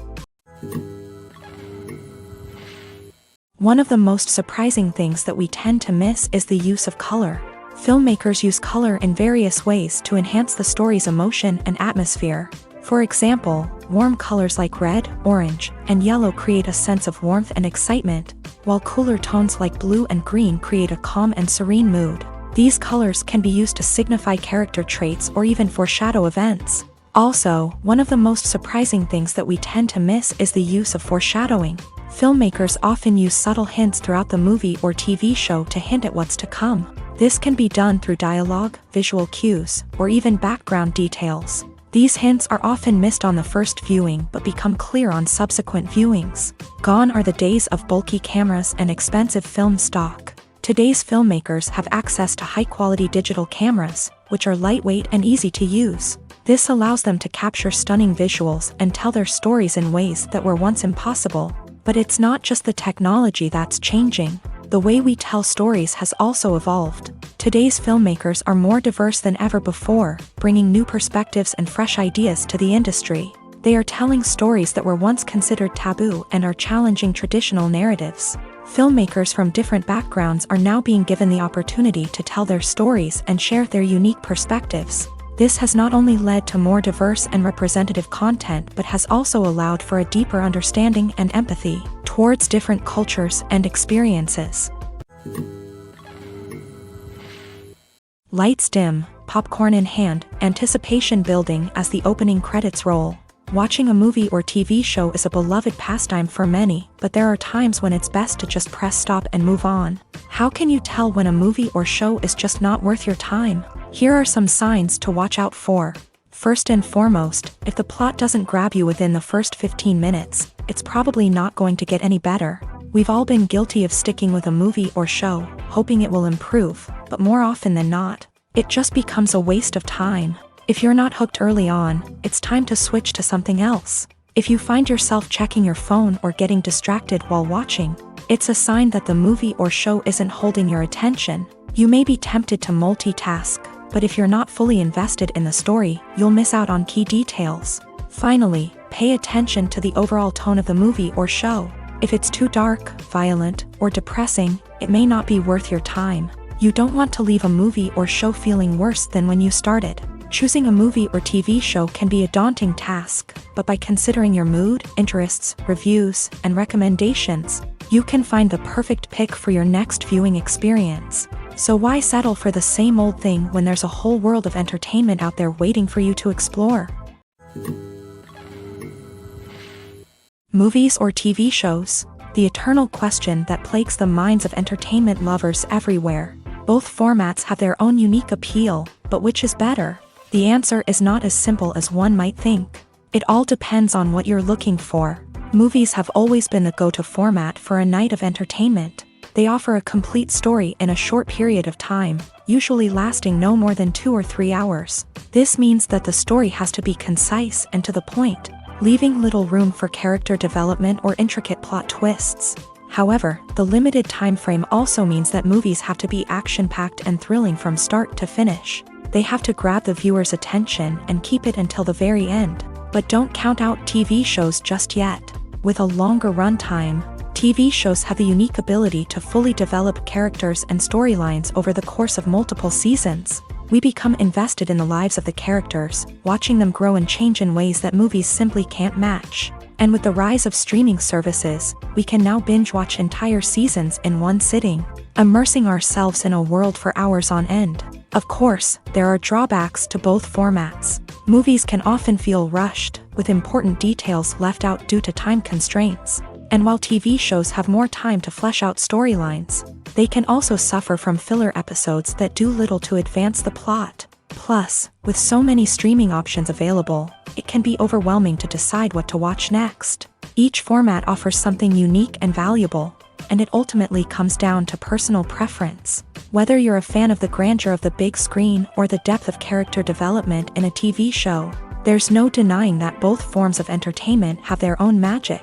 One of the most surprising things that we tend to miss is the use of color. Filmmakers use color in various ways to enhance the story's emotion and atmosphere. For example, warm colors like red, orange, and yellow create a sense of warmth and excitement, while cooler tones like blue and green create a calm and serene mood. These colors can be used to signify character traits or even foreshadow events. Also, one of the most surprising things that we tend to miss is the use of foreshadowing. Filmmakers often use subtle hints throughout the movie or TV show to hint at what's to come. This can be done through dialogue, visual cues, or even background details. These hints are often missed on the first viewing but become clear on subsequent viewings. Gone are the days of bulky cameras and expensive film stock. Today's filmmakers have access to high-quality digital cameras, which are lightweight and easy to use. This allows them to capture stunning visuals and tell their stories in ways that were once impossible. But it's not just the technology that's changing. The way we tell stories has also evolved. Today's filmmakers are more diverse than ever before, bringing new perspectives and fresh ideas to the industry. They are telling stories that were once considered taboo and are challenging traditional narratives. Filmmakers from different backgrounds are now being given the opportunity to tell their stories and share their unique perspectives. This has not only led to more diverse and representative content but has also allowed for a deeper understanding and empathy towards different cultures and experiences. Lights dim, popcorn in hand, anticipation building as the opening credits roll. Watching a movie or TV show is a beloved pastime for many, but there are times when it's best to just press stop and move on. How can you tell when a movie or show is just not worth your time? Here are some signs to watch out for. First and foremost, if the plot doesn't grab you within the first 15 minutes, it's probably not going to get any better. We've all been guilty of sticking with a movie or show, hoping it will improve, but more often than not, it just becomes a waste of time. If you're not hooked early on, it's time to switch to something else. If you find yourself checking your phone or getting distracted while watching, it's a sign that the movie or show isn't holding your attention. You may be tempted to multitask, but if you're not fully invested in the story, you'll miss out on key details. Finally, pay attention to the overall tone of the movie or show. If it's too dark, violent, or depressing, it may not be worth your time. You don't want to leave a movie or show feeling worse than when you started. Choosing a movie or TV show can be a daunting task, but by considering your mood, interests, reviews, and recommendations, you can find the perfect pick for your next viewing experience. So why settle for the same old thing when there's a whole world of entertainment out there waiting for you to explore? Movies or TV shows? The eternal question that plagues the minds of entertainment lovers everywhere. Both formats have their own unique appeal, but which is better? The answer is not as simple as one might think. It all depends on what you're looking for. Movies have always been the go-to format for a night of entertainment. They offer a complete story in a short period of time, usually lasting no more than 2 or 3 hours. This means that the story has to be concise and to the point, leaving little room for character development or intricate plot twists. However, the limited time frame also means that movies have to be action-packed and thrilling from start to finish. They have to grab the viewer's attention and keep it until the very end. But don't count out TV shows just yet. With a longer runtime, TV shows have the unique ability to fully develop characters and storylines over the course of multiple seasons. We become invested in the lives of the characters, watching them grow and change in ways that movies simply can't match. And with the rise of streaming services, we can now binge-watch entire seasons in one sitting, immersing ourselves in a world for hours on end. Of course, there are drawbacks to both formats. Movies can often feel rushed, with important details left out due to time constraints. And while TV shows have more time to flesh out storylines, they can also suffer from filler episodes that do little to advance the plot. Plus, with so many streaming options available, it can be overwhelming to decide what to watch next. Each format offers something unique and valuable, and it ultimately comes down to personal preference. Whether you're a fan of the grandeur of the big screen or the depth of character development in a TV show, there's no denying that both forms of entertainment have their own magic.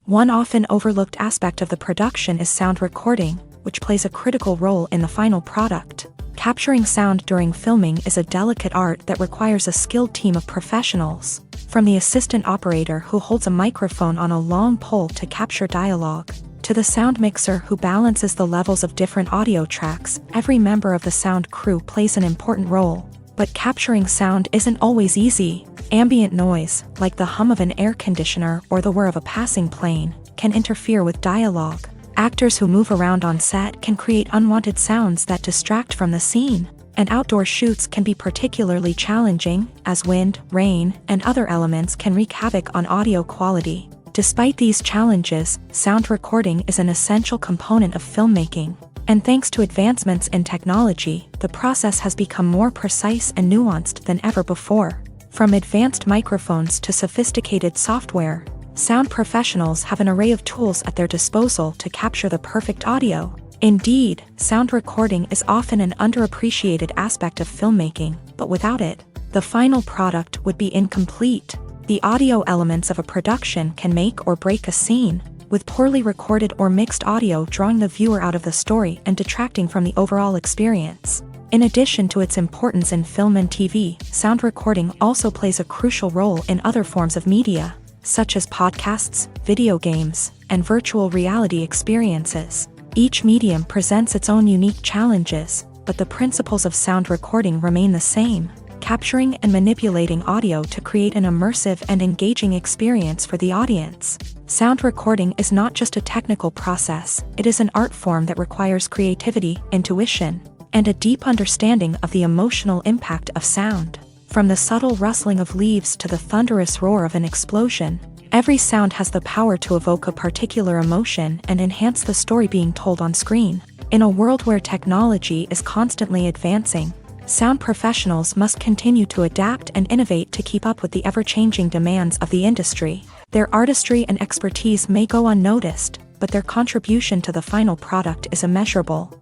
One often overlooked aspect of the production is sound recording, which plays a critical role in the final product. Capturing sound during filming is a delicate art that requires a skilled team of professionals. From the assistant operator who holds a microphone on a long pole to capture dialogue, to the sound mixer who balances the levels of different audio tracks, every member of the sound crew plays an important role. But capturing sound isn't always easy. Ambient noise, like the hum of an air conditioner or the whir of a passing plane, can interfere with dialogue. Actors who move around on set can create unwanted sounds that distract from the scene. And outdoor shoots can be particularly challenging, as wind, rain, and other elements can wreak havoc on audio quality. Despite these challenges, sound recording is an essential component of filmmaking. And thanks to advancements in technology, the process has become more precise and nuanced than ever before. From advanced microphones to sophisticated software, sound professionals have an array of tools at their disposal to capture the perfect audio. Indeed, sound recording is often an underappreciated aspect of filmmaking, but without it, the final product would be incomplete. The audio elements of a production can make or break a scene, with poorly recorded or mixed audio drawing the viewer out of the story and detracting from the overall experience. In addition to its importance in film and TV, sound recording also plays a crucial role in other forms of media, such as podcasts, video games, and virtual reality experiences. Each medium presents its own unique challenges, but the principles of sound recording remain the same, capturing and manipulating audio to create an immersive and engaging experience for the audience. Sound recording is not just a technical process, it is an art form that requires creativity, intuition, and a deep understanding of the emotional impact of sound. From the subtle rustling of leaves to the thunderous roar of an explosion, every sound has the power to evoke a particular emotion and enhance the story being told on screen. In a world where technology is constantly advancing, sound professionals must continue to adapt and innovate to keep up with the ever-changing demands of the industry. Their artistry and expertise may go unnoticed, but their contribution to the final product is immeasurable.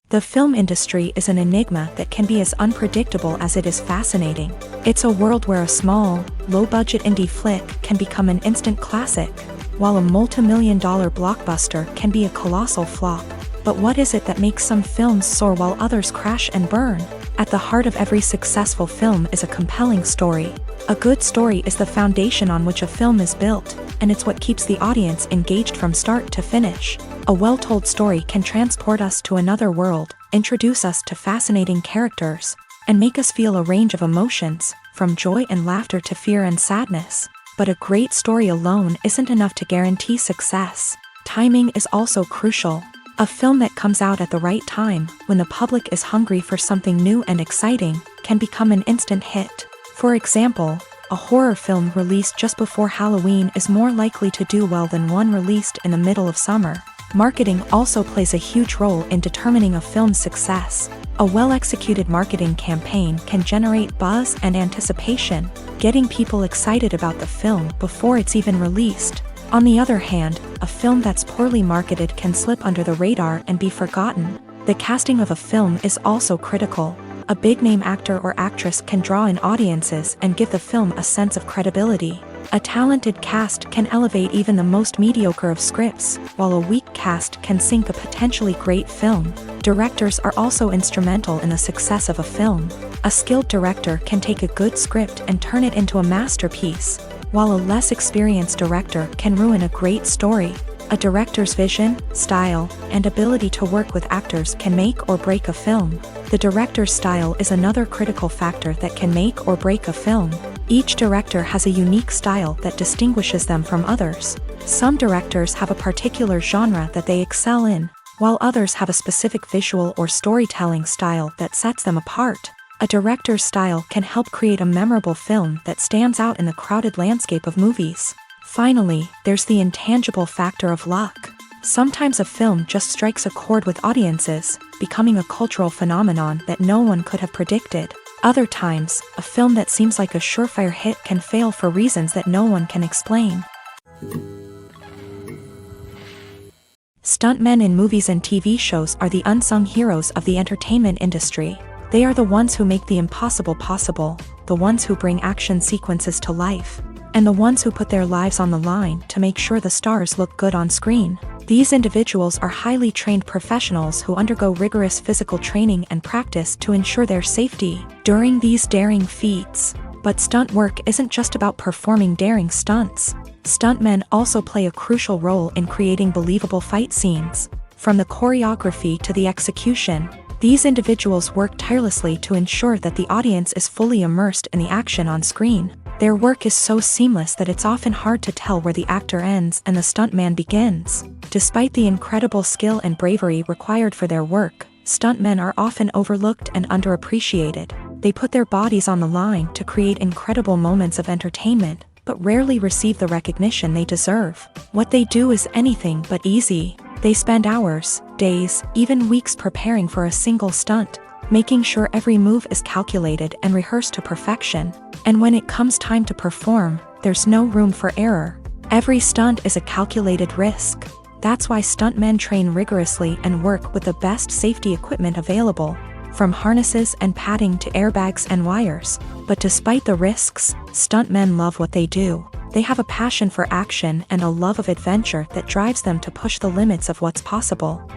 The film industry is an enigma that can be as unpredictable as it is fascinating. It's a world where a small, low-budget indie flick can become an instant classic, while a multi-million-dollar blockbuster can be a colossal flop. But what is it that makes some films soar while others crash and burn? At the heart of every successful film is a compelling story. A good story is the foundation on which a film is built, and it's what keeps the audience engaged from start to finish. A well-told story can transport us to another world, introduce us to fascinating characters, and make us feel a range of emotions, from joy and laughter to fear and sadness. But a great story alone isn't enough to guarantee success. Timing is also crucial. A film that comes out at the right time, when the public is hungry for something new and exciting, can become an instant hit. For example, a horror film released just before Halloween is more likely to do well than one released in the middle of summer. Marketing also plays a huge role in determining a film's success. A well-executed marketing campaign can generate buzz and anticipation, getting people excited about the film before it's even released. On the other hand, a film that's poorly marketed can slip under the radar and be forgotten. The casting of a film is also critical. A big-name actor or actress can draw in audiences and give the film a sense of credibility. A talented cast can elevate even the most mediocre of scripts, while a weak cast can sink a potentially great film. Directors are also instrumental in the success of a film. A skilled director can take a good script and turn it into a masterpiece, while a less experienced director can ruin a great story. A director's vision, style, and ability to work with actors can make or break a film. The director's style is another critical factor that can make or break a film. Each director has a unique style that distinguishes them from others. Some directors have a particular genre that they excel in, while others have a specific visual or storytelling style that sets them apart. A director's style can help create a memorable film that stands out in the crowded landscape of movies. Finally, there's the intangible factor of luck. Sometimes a film just strikes a chord with audiences, becoming a cultural phenomenon that no one could have predicted. Other times, a film that seems like a surefire hit can fail for reasons that no one can explain. Stuntmen in movies and TV shows are the unsung heroes of the entertainment industry. They are the ones who make the impossible possible, the ones who bring action sequences to life, and the ones who put their lives on the line to make sure the stars look good on screen. These individuals are highly trained professionals who undergo rigorous physical training and practice to ensure their safety during these daring feats. But stunt work isn't just about performing daring stunts. Stuntmen also play a crucial role in creating believable fight scenes. From the choreography to the execution, these individuals work tirelessly to ensure that the audience is fully immersed in the action on screen. Their work is so seamless that it's often hard to tell where the actor ends and the stuntman begins. Despite the incredible skill and bravery required for their work, stuntmen are often overlooked and underappreciated. They put their bodies on the line to create incredible moments of entertainment, but rarely receive the recognition they deserve. What they do is anything but easy. They spend hours, days, even weeks preparing for a single stunt, making sure every move is calculated and rehearsed to perfection. And when it comes time to perform, there's no room for error. Every stunt is a calculated risk. That's why stuntmen train rigorously and work with the best safety equipment available, from harnesses and padding to airbags and wires. But despite the risks, stuntmen love what they do. They have a passion for action and a love of adventure that drives them to push the limits of what's possible.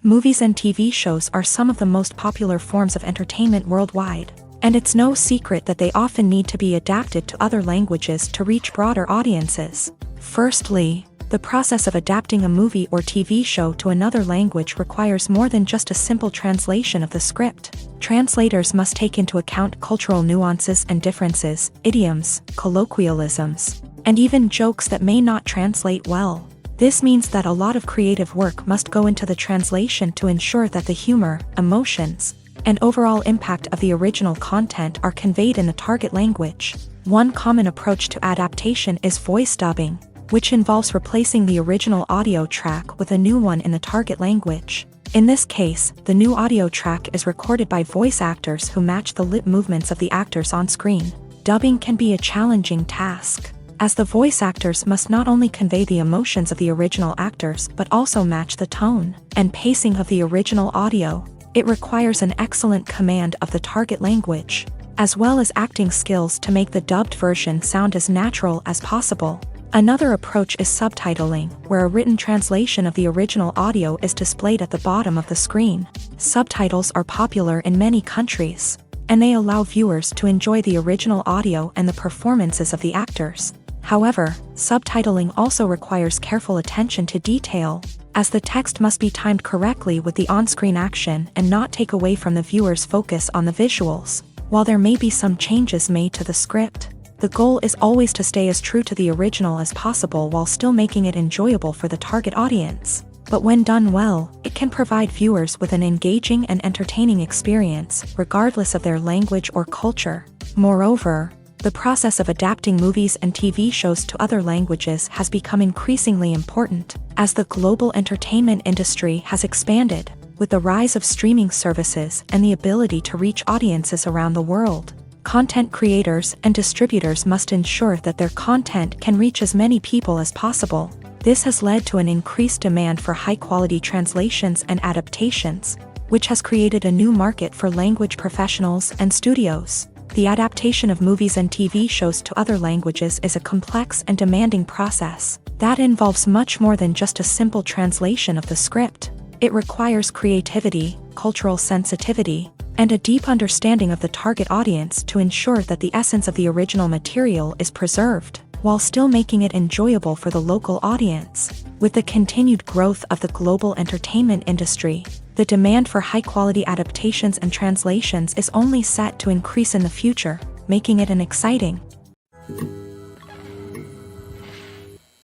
Movies and TV shows are some of the most popular forms of entertainment worldwide, and it's no secret that they often need to be adapted to other languages to reach broader audiences. Firstly, the process of adapting a movie or TV show to another language requires more than just a simple translation of the script. Translators must take into account cultural nuances and differences, idioms, colloquialisms, and even jokes that may not translate well. This means that a lot of creative work must go into the translation to ensure that the humor, emotions, and overall impact of the original content are conveyed in the target language. One common approach to adaptation is voice dubbing, which involves replacing the original audio track with a new one in the target language. In this case, the new audio track is recorded by voice actors who match the lip movements of the actors on screen. Dubbing can be a challenging task, as the voice actors must not only convey the emotions of the original actors but also match the tone and pacing of the original audio. It requires an excellent command of the target language, as well as acting skills to make the dubbed version sound as natural as possible. Another approach is subtitling, where a written translation of the original audio is displayed at the bottom of the screen. Subtitles are popular in many countries, and they allow viewers to enjoy the original audio and the performances of the actors. However, subtitling also requires careful attention to detail, as the text must be timed correctly with the on-screen action and not take away from the viewer's focus on the visuals. While there may be some changes made to the script, the goal is always to stay as true to the original as possible while still making it enjoyable for the target audience. But when done well, it can provide viewers with an engaging and entertaining experience, regardless of their language or culture. Moreover, the process of adapting movies and TV shows to other languages has become increasingly important, as the global entertainment industry has expanded, with the rise of streaming services and the ability to reach audiences around the world. Content creators and distributors must ensure that their content can reach as many people as possible. This has led to an increased demand for high-quality translations and adaptations, which has created a new market for language professionals and studios. The adaptation of movies and TV shows to other languages is a complex and demanding process that involves much more than just a simple translation of the script. It requires creativity, cultural sensitivity, and a deep understanding of the target audience to ensure that the essence of the original material is preserved, while still making it enjoyable for the local audience. With the continued growth of the global entertainment industry, the demand for high-quality adaptations and translations is only set to increase in the future, making it an exciting.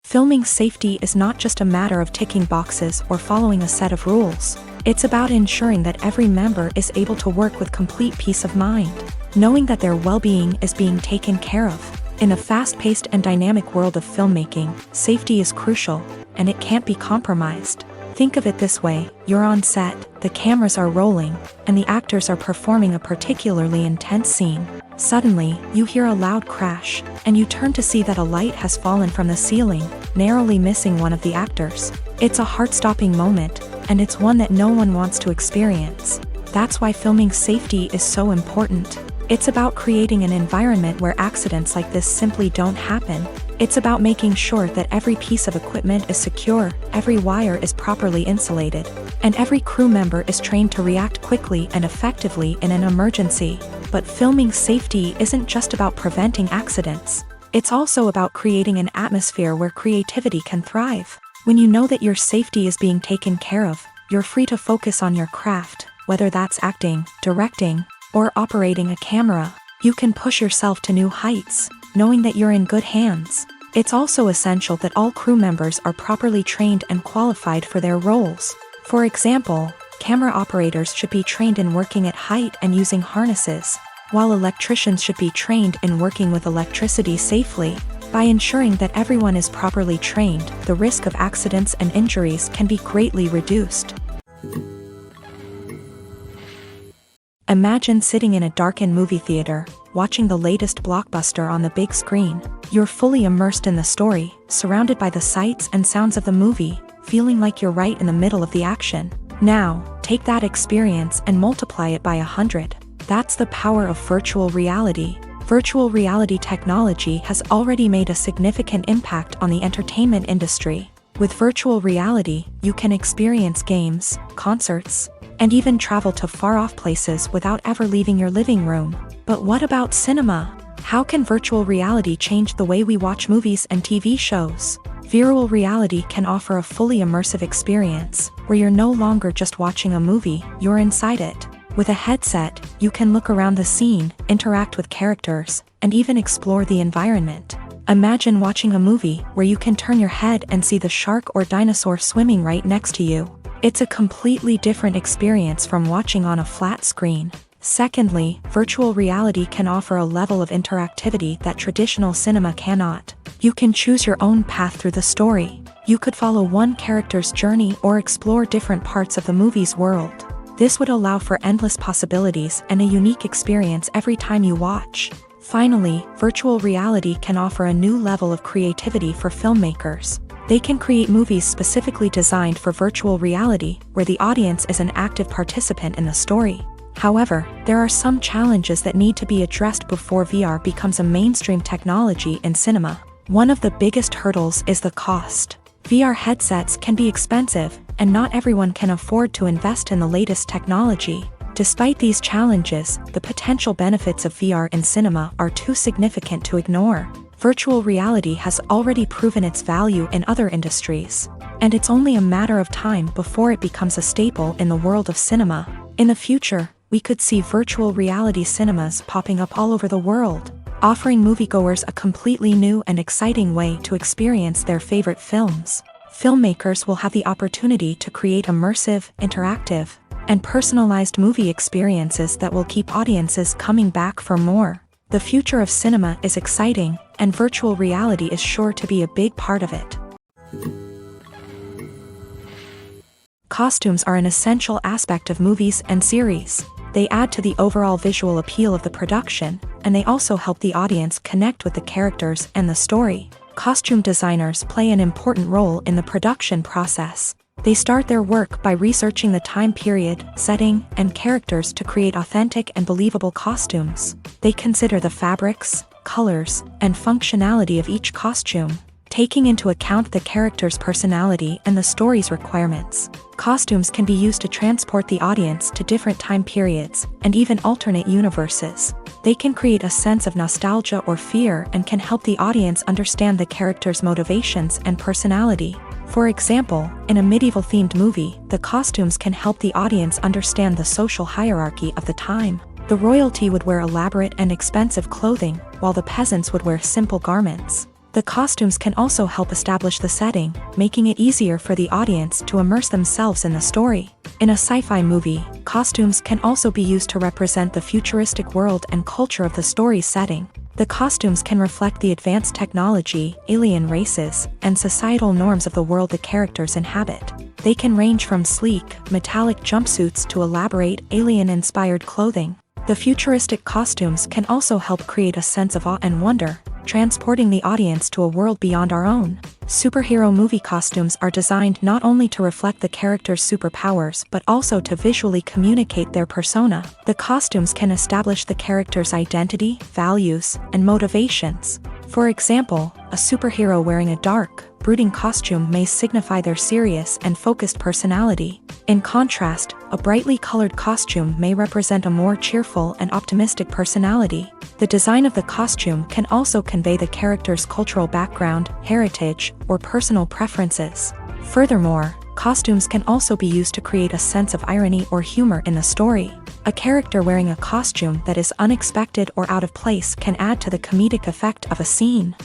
Filming safety is not just a matter of ticking boxes or following a set of rules. It's about ensuring that every member is able to work with complete peace of mind, knowing that their well-being is being taken care of. In a fast-paced and dynamic world of filmmaking, safety is crucial, and it can't be compromised. Think of it this way: you're on set, the cameras are rolling, and the actors are performing a particularly intense scene. Suddenly, you hear a loud crash, and you turn to see that a light has fallen from the ceiling, narrowly missing one of the actors. It's a heart-stopping moment, and it's one that no one wants to experience. That's why filming safety is so important. It's about creating an environment where accidents like this simply don't happen. It's about making sure that every piece of equipment is secure, every wire is properly insulated, and every crew member is trained to react quickly and effectively in an emergency. But filming safety isn't just about preventing accidents. It's also about creating an atmosphere where creativity can thrive. When you know that your safety is being taken care of, you're free to focus on your craft, whether that's acting, directing, or operating a camera. You can push yourself to new heights, knowing that you're in good hands. It's also essential that all crew members are properly trained and qualified for their roles. For example, camera operators should be trained in working at height and using harnesses, while electricians should be trained in working with electricity safely. By ensuring that everyone is properly trained, the risk of accidents and injuries can be greatly reduced. Imagine sitting in a darkened movie theater, watching the latest blockbuster on the big screen. You're fully immersed in the story, surrounded by the sights and sounds of the movie, feeling like you're right in the middle of the action. Now, take that experience and multiply it by 100. That's the power of virtual reality. Virtual reality technology has already made a significant impact on the entertainment industry. With virtual reality, you can experience games, concerts, and even travel to far-off places without ever leaving your living room. But what about cinema? How can virtual reality change the way we watch movies and TV shows? Virtual reality can offer a fully immersive experience, where you're no longer just watching a movie, you're inside it. With a headset, you can look around the scene, interact with characters, and even explore the environment. Imagine watching a movie where you can turn your head and see the shark or dinosaur swimming right next to you. It's a completely different experience from watching on a flat screen. Secondly, virtual reality can offer a level of interactivity that traditional cinema cannot. You can choose your own path through the story. You could follow one character's journey or explore different parts of the movie's world. This would allow for endless possibilities and a unique experience every time you watch. Finally, virtual reality can offer a new level of creativity for filmmakers. They can create movies specifically designed for virtual reality, where the audience is an active participant in the story. However, there are some challenges that need to be addressed before VR becomes a mainstream technology in cinema. One of the biggest hurdles is the cost. VR headsets can be expensive, and not everyone can afford to invest in the latest technology. Despite these challenges, the potential benefits of VR in cinema are too significant to ignore. Virtual reality has already proven its value in other industries, and it's only a matter of time before it becomes a staple in the world of cinema. In the future, we could see virtual reality cinemas popping up all over the world, offering moviegoers a completely new and exciting way to experience their favorite films. Filmmakers will have the opportunity to create immersive, interactive, and personalized movie experiences that will keep audiences coming back for more. The future of cinema is exciting, and virtual reality is sure to be a big part of it. Costumes are an essential aspect of movies and series. They add to the overall visual appeal of the production, and they also help the audience connect with the characters and the story. Costume designers play an important role in the production process. They start their work by researching the time period, setting, and characters to create authentic and believable costumes. They consider the fabrics, colors, and functionality of each costume, taking into account the character's personality and the story's requirements. Costumes can be used to transport the audience to different time periods and even alternate universes. They can create a sense of nostalgia or fear and can help the audience understand the character's motivations and personality. For example, in a medieval-themed movie, the costumes can help the audience understand the social hierarchy of the time. The royalty would wear elaborate and expensive clothing, while the peasants would wear simple garments. The costumes can also help establish the setting, making it easier for the audience to immerse themselves in the story. In a sci-fi movie, costumes can also be used to represent the futuristic world and culture of the story's setting. The costumes can reflect the advanced technology, alien races, and societal norms of the world the characters inhabit. They can range from sleek, metallic jumpsuits to elaborate, alien-inspired clothing. The futuristic costumes can also help create a sense of awe and wonder, transporting the audience to a world beyond our own. Superhero movie costumes are designed not only to reflect the character's superpowers but also to visually communicate their persona. The costumes can establish the character's identity, values, and motivations. For example, a superhero wearing a dark, brooding costume may signify their serious and focused personality. In contrast, a brightly colored costume may represent a more cheerful and optimistic personality. The design of the costume can also convey the character's cultural background, heritage, or personal preferences. Furthermore, costumes can also be used to create a sense of irony or humor in the story. A character wearing a costume that is unexpected or out of place can add to the comedic effect of a scene.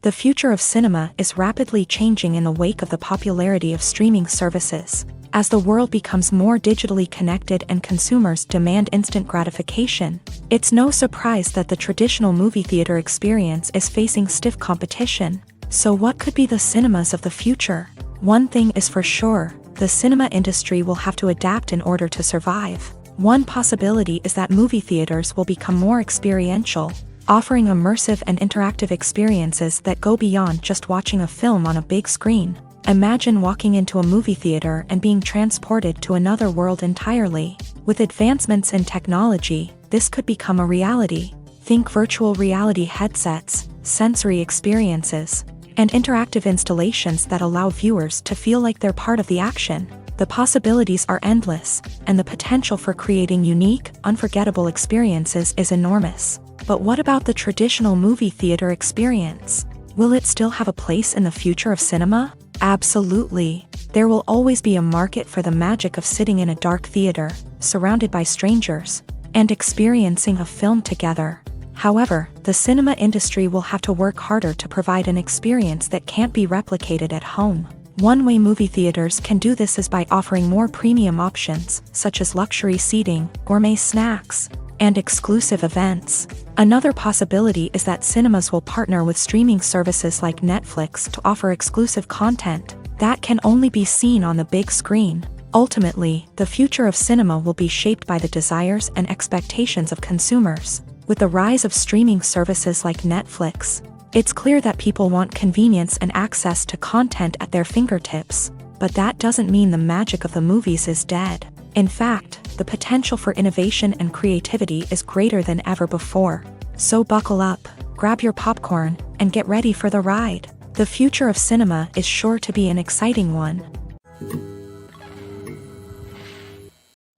The future of cinema is rapidly changing in the wake of the popularity of streaming services. As the world becomes more digitally connected and consumers demand instant gratification, it's no surprise that the traditional movie theater experience is facing stiff competition. So what could be the cinemas of the future? One thing is for sure, the cinema industry will have to adapt in order to survive. One possibility is that movie theaters will become more experiential, offering immersive and interactive experiences that go beyond just watching a film on a big screen. Imagine walking into a movie theater and being transported to another world entirely. With advancements in technology, this could become a reality. Think virtual reality headsets, sensory experiences, and interactive installations that allow viewers to feel like they're part of the action. The possibilities are endless, and the potential for creating unique, unforgettable experiences is enormous. But what about the traditional movie theater experience? Will it still have a place in the future of cinema? Absolutely. There will always be a market for the magic of sitting in a dark theater, surrounded by strangers, and experiencing a film together. However, the cinema industry will have to work harder to provide an experience that can't be replicated at home. One way movie theaters can do this is by offering more premium options, such as luxury seating, gourmet snacks, and exclusive events. Another possibility is that cinemas will partner with streaming services like Netflix to offer exclusive content that can only be seen on the big screen. Ultimately, the future of cinema will be shaped by the desires and expectations of consumers. With the rise of streaming services like Netflix, it's clear that people want convenience and access to content at their fingertips, but that doesn't mean the magic of the movies is dead. In fact, the potential for innovation and creativity is greater than ever before. So buckle up, grab your popcorn, and get ready for the ride. The future of cinema is sure to be an exciting one.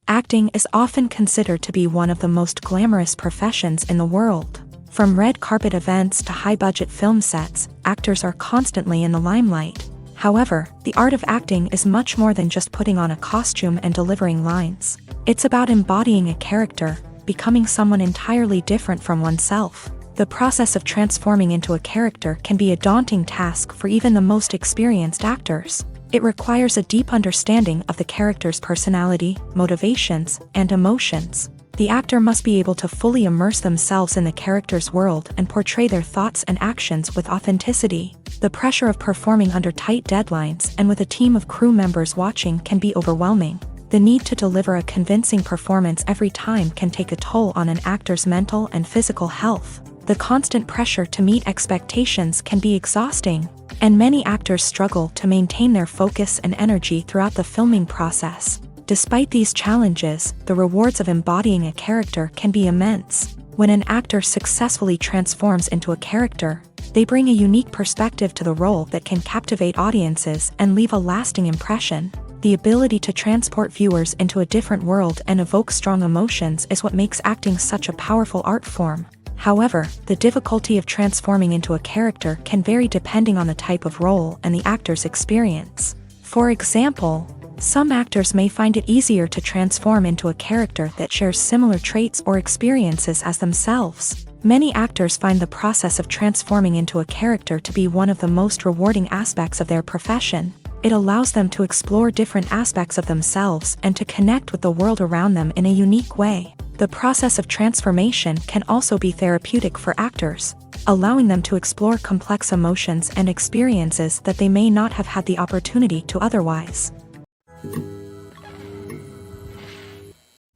Acting is often considered to be one of the most glamorous professions in the world. From red carpet events to high-budget film sets, actors are constantly in the limelight. However, the art of acting is much more than just putting on a costume and delivering lines. It's about embodying a character, becoming someone entirely different from oneself. The process of transforming into a character can be a daunting task for even the most experienced actors. It requires a deep understanding of the character's personality, motivations, and emotions. The actor must be able to fully immerse themselves in the character's world and portray their thoughts and actions with authenticity. The pressure of performing under tight deadlines and with a team of crew members watching can be overwhelming. The need to deliver a convincing performance every time can take a toll on an actor's mental and physical health. The constant pressure to meet expectations can be exhausting, and many actors struggle to maintain their focus and energy throughout the filming process. Despite these challenges, the rewards of embodying a character can be immense. When an actor successfully transforms into a character, they bring a unique perspective to the role that can captivate audiences and leave a lasting impression. The ability to transport viewers into a different world and evoke strong emotions is what makes acting such a powerful art form. However, the difficulty of transforming into a character can vary depending on the type of role and the actor's experience. For example, some actors may find it easier to transform into a character that shares similar traits or experiences as themselves. Many actors find the process of transforming into a character to be one of the most rewarding aspects of their profession. It allows them to explore different aspects of themselves and to connect with the world around them in a unique way. The process of transformation can also be therapeutic for actors, allowing them to explore complex emotions and experiences that they may not have had the opportunity to otherwise.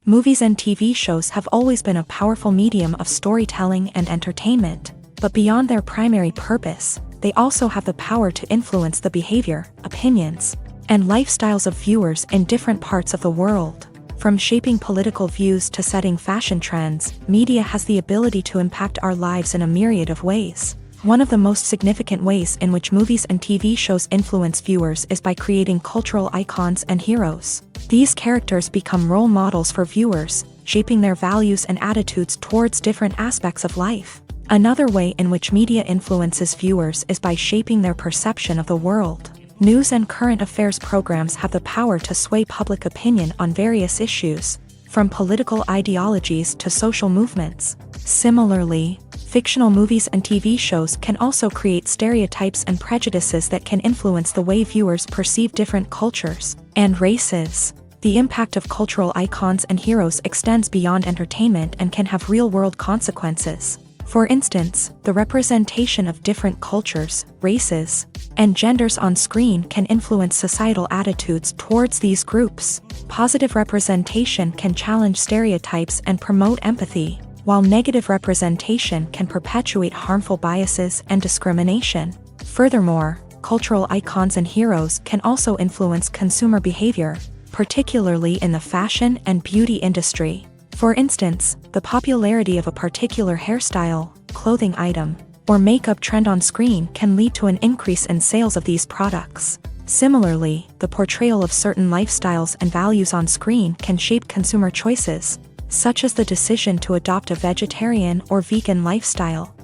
Movies and TV shows have always been a powerful medium of storytelling and entertainment, but beyond their primary purpose, they also have the power to influence the behavior, opinions, and lifestyles of viewers in different parts of the world. From shaping political views to setting fashion trends, media has the ability to impact our lives in a myriad of ways. One of the most significant ways in which movies and TV shows influence viewers is by creating cultural icons and heroes. These characters become role models for viewers, shaping their values and attitudes towards different aspects of life. Another way in which media influences viewers is by shaping their perception of the world. News and current affairs programs have the power to sway public opinion on various issues, from political ideologies to social movements. Similarly, fictional movies and TV shows can also create stereotypes and prejudices that can influence the way viewers perceive different cultures and races. The impact of cultural icons and heroes extends beyond entertainment and can have real-world consequences. For instance, the representation of different cultures, races, and genders on screen can influence societal attitudes towards these groups. Positive representation can challenge stereotypes and promote empathy, while negative representation can perpetuate harmful biases and discrimination. Furthermore, cultural icons and heroes can also influence consumer behavior, particularly in the fashion and beauty industry. For instance, the popularity of a particular hairstyle, clothing item, or makeup trend on screen can lead to an increase in sales of these products. Similarly, the portrayal of certain lifestyles and values on screen can shape consumer choices, such as the decision to adopt a vegetarian or vegan lifestyle.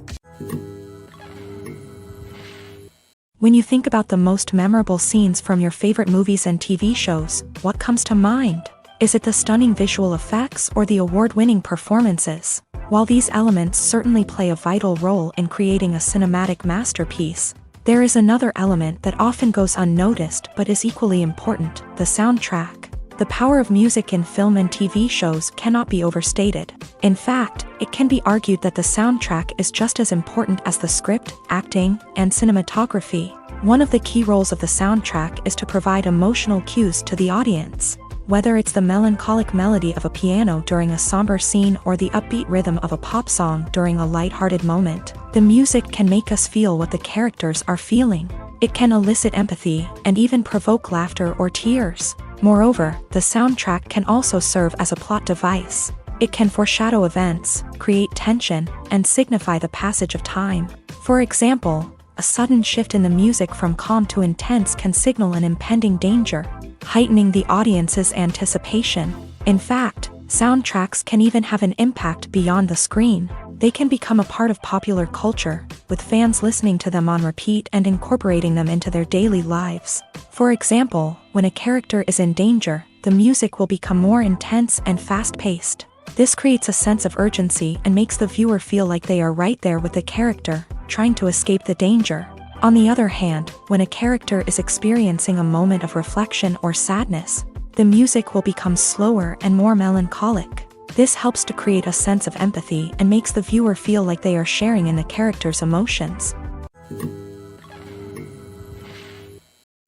When you think about the most memorable scenes from your favorite movies and TV shows, what comes to mind? Is it the stunning visual effects or the award-winning performances? While these elements certainly play a vital role in creating a cinematic masterpiece, there is another element that often goes unnoticed but is equally important: the soundtrack. The power of music in film and TV shows cannot be overstated. In fact, it can be argued that the soundtrack is just as important as the script, acting, and cinematography. One of the key roles of the soundtrack is to provide emotional cues to the audience. Whether it's the melancholic melody of a piano during a somber scene or the upbeat rhythm of a pop song during a lighthearted moment, the music can make us feel what the characters are feeling. It can elicit empathy and even provoke laughter or tears. Moreover, the soundtrack can also serve as a plot device. It can foreshadow events, create tension, and signify the passage of time. For example, a sudden shift in the music from calm to intense can signal an impending danger, heightening the audience's anticipation. In fact, soundtracks can even have an impact beyond the screen. They can become a part of popular culture, with fans listening to them on repeat and incorporating them into their daily lives. For example, when a character is in danger, the music will become more intense and fast-paced. This creates a sense of urgency and makes the viewer feel like they are right there with the character, trying to escape the danger. On the other hand, when a character is experiencing a moment of reflection or sadness, the music will become slower and more melancholic. This helps to create a sense of empathy and makes the viewer feel like they are sharing in the character's emotions.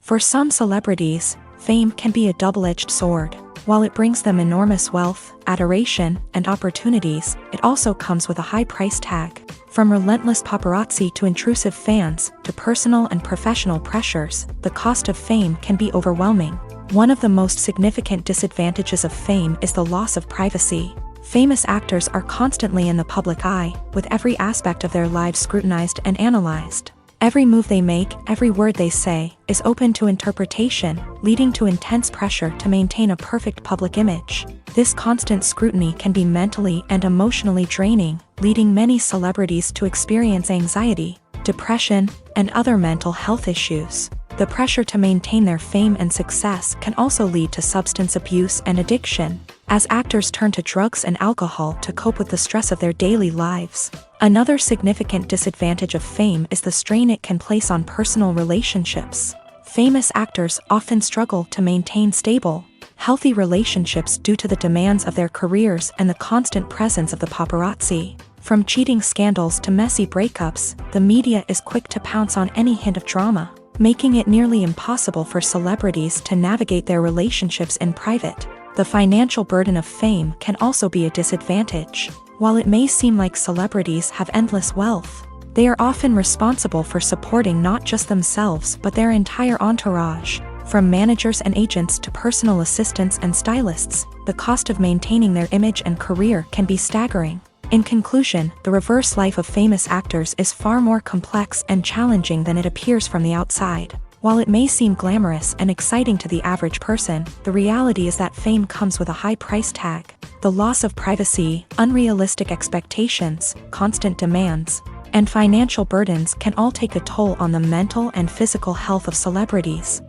For some celebrities, fame can be a double-edged sword. While it brings them enormous wealth, adoration, and opportunities, it also comes with a high price tag. From relentless paparazzi to intrusive fans, to personal and professional pressures, the cost of fame can be overwhelming. One of the most significant disadvantages of fame is the loss of privacy. Famous actors are constantly in the public eye, with every aspect of their lives scrutinized and analyzed. Every move they make, every word they say, is open to interpretation, leading to intense pressure to maintain a perfect public image. This constant scrutiny can be mentally and emotionally draining, leading many celebrities to experience anxiety, depression, and other mental health issues. The pressure to maintain their fame and success can also lead to substance abuse and addiction, as actors turn to drugs and alcohol to cope with the stress of their daily lives. Another significant disadvantage of fame is the strain it can place on personal relationships. Famous actors often struggle to maintain stable, healthy relationships due to the demands of their careers and the constant presence of the paparazzi. From cheating scandals to messy breakups, the media is quick to pounce on any hint of drama, making it nearly impossible for celebrities to navigate their relationships in private. The financial burden of fame can also be a disadvantage. While it may seem like celebrities have endless wealth, they are often responsible for supporting not just themselves but their entire entourage. From managers and agents to personal assistants and stylists, the cost of maintaining their image and career can be staggering. In conclusion, the reverse life of famous actors is far more complex and challenging than it appears from the outside. While it may seem glamorous and exciting to the average person, the reality is that fame comes with a high price tag. The loss of privacy, unrealistic expectations, constant demands, and financial burdens can all take a toll on the mental and physical health of celebrities.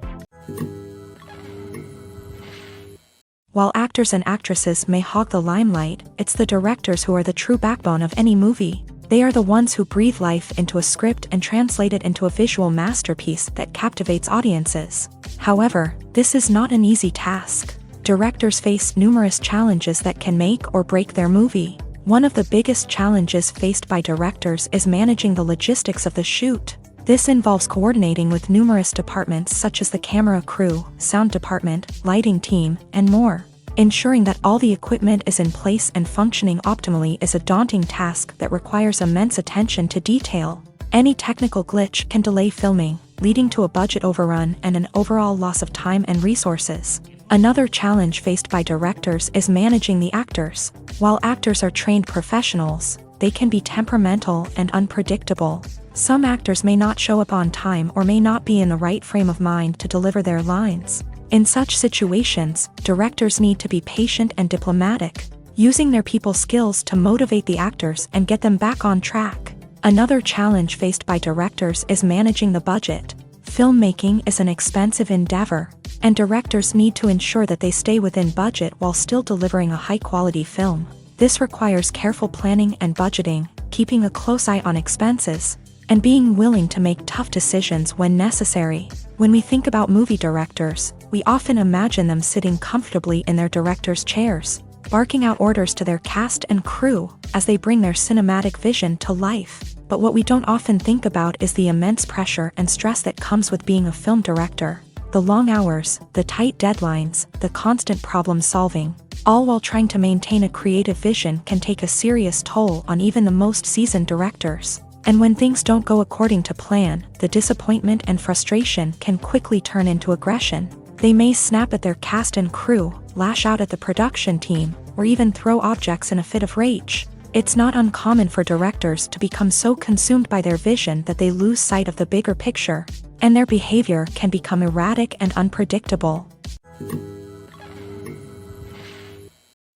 While actors and actresses may hog the limelight, it's the directors who are the true backbone of any movie. They are the ones who breathe life into a script and translate it into a visual masterpiece that captivates audiences. However, this is not an easy task. Directors face numerous challenges that can make or break their movie. One of the biggest challenges faced by directors is managing the logistics of the shoot. This involves coordinating with numerous departments such as the camera crew, sound department, lighting team, and more. Ensuring that all the equipment is in place and functioning optimally is a daunting task that requires immense attention to detail. Any technical glitch can delay filming, leading to a budget overrun and an overall loss of time and resources. Another challenge faced by directors is managing the actors. While actors are trained professionals, they can be temperamental and unpredictable. Some actors may not show up on time or may not be in the right frame of mind to deliver their lines. In such situations, directors need to be patient and diplomatic, using their people skills to motivate the actors and get them back on track. Another challenge faced by directors is managing the budget. Filmmaking is an expensive endeavor, and directors need to ensure that they stay within budget while still delivering a high-quality film. This requires careful planning and budgeting, keeping a close eye on expenses, and being willing to make tough decisions when necessary. When we think about movie directors, we often imagine them sitting comfortably in their director's chairs, barking out orders to their cast and crew as they bring their cinematic vision to life. But what we don't often think about is the immense pressure and stress that comes with being a film director. The long hours, the tight deadlines, the constant problem solving, all while trying to maintain a creative vision can take a serious toll on even the most seasoned directors. And when things don't go according to plan, the disappointment and frustration can quickly turn into aggression. They may snap at their cast and crew, lash out at the production team, or even throw objects in a fit of rage. It's not uncommon for directors to become so consumed by their vision that they lose sight of the bigger picture, and their behavior can become erratic and unpredictable.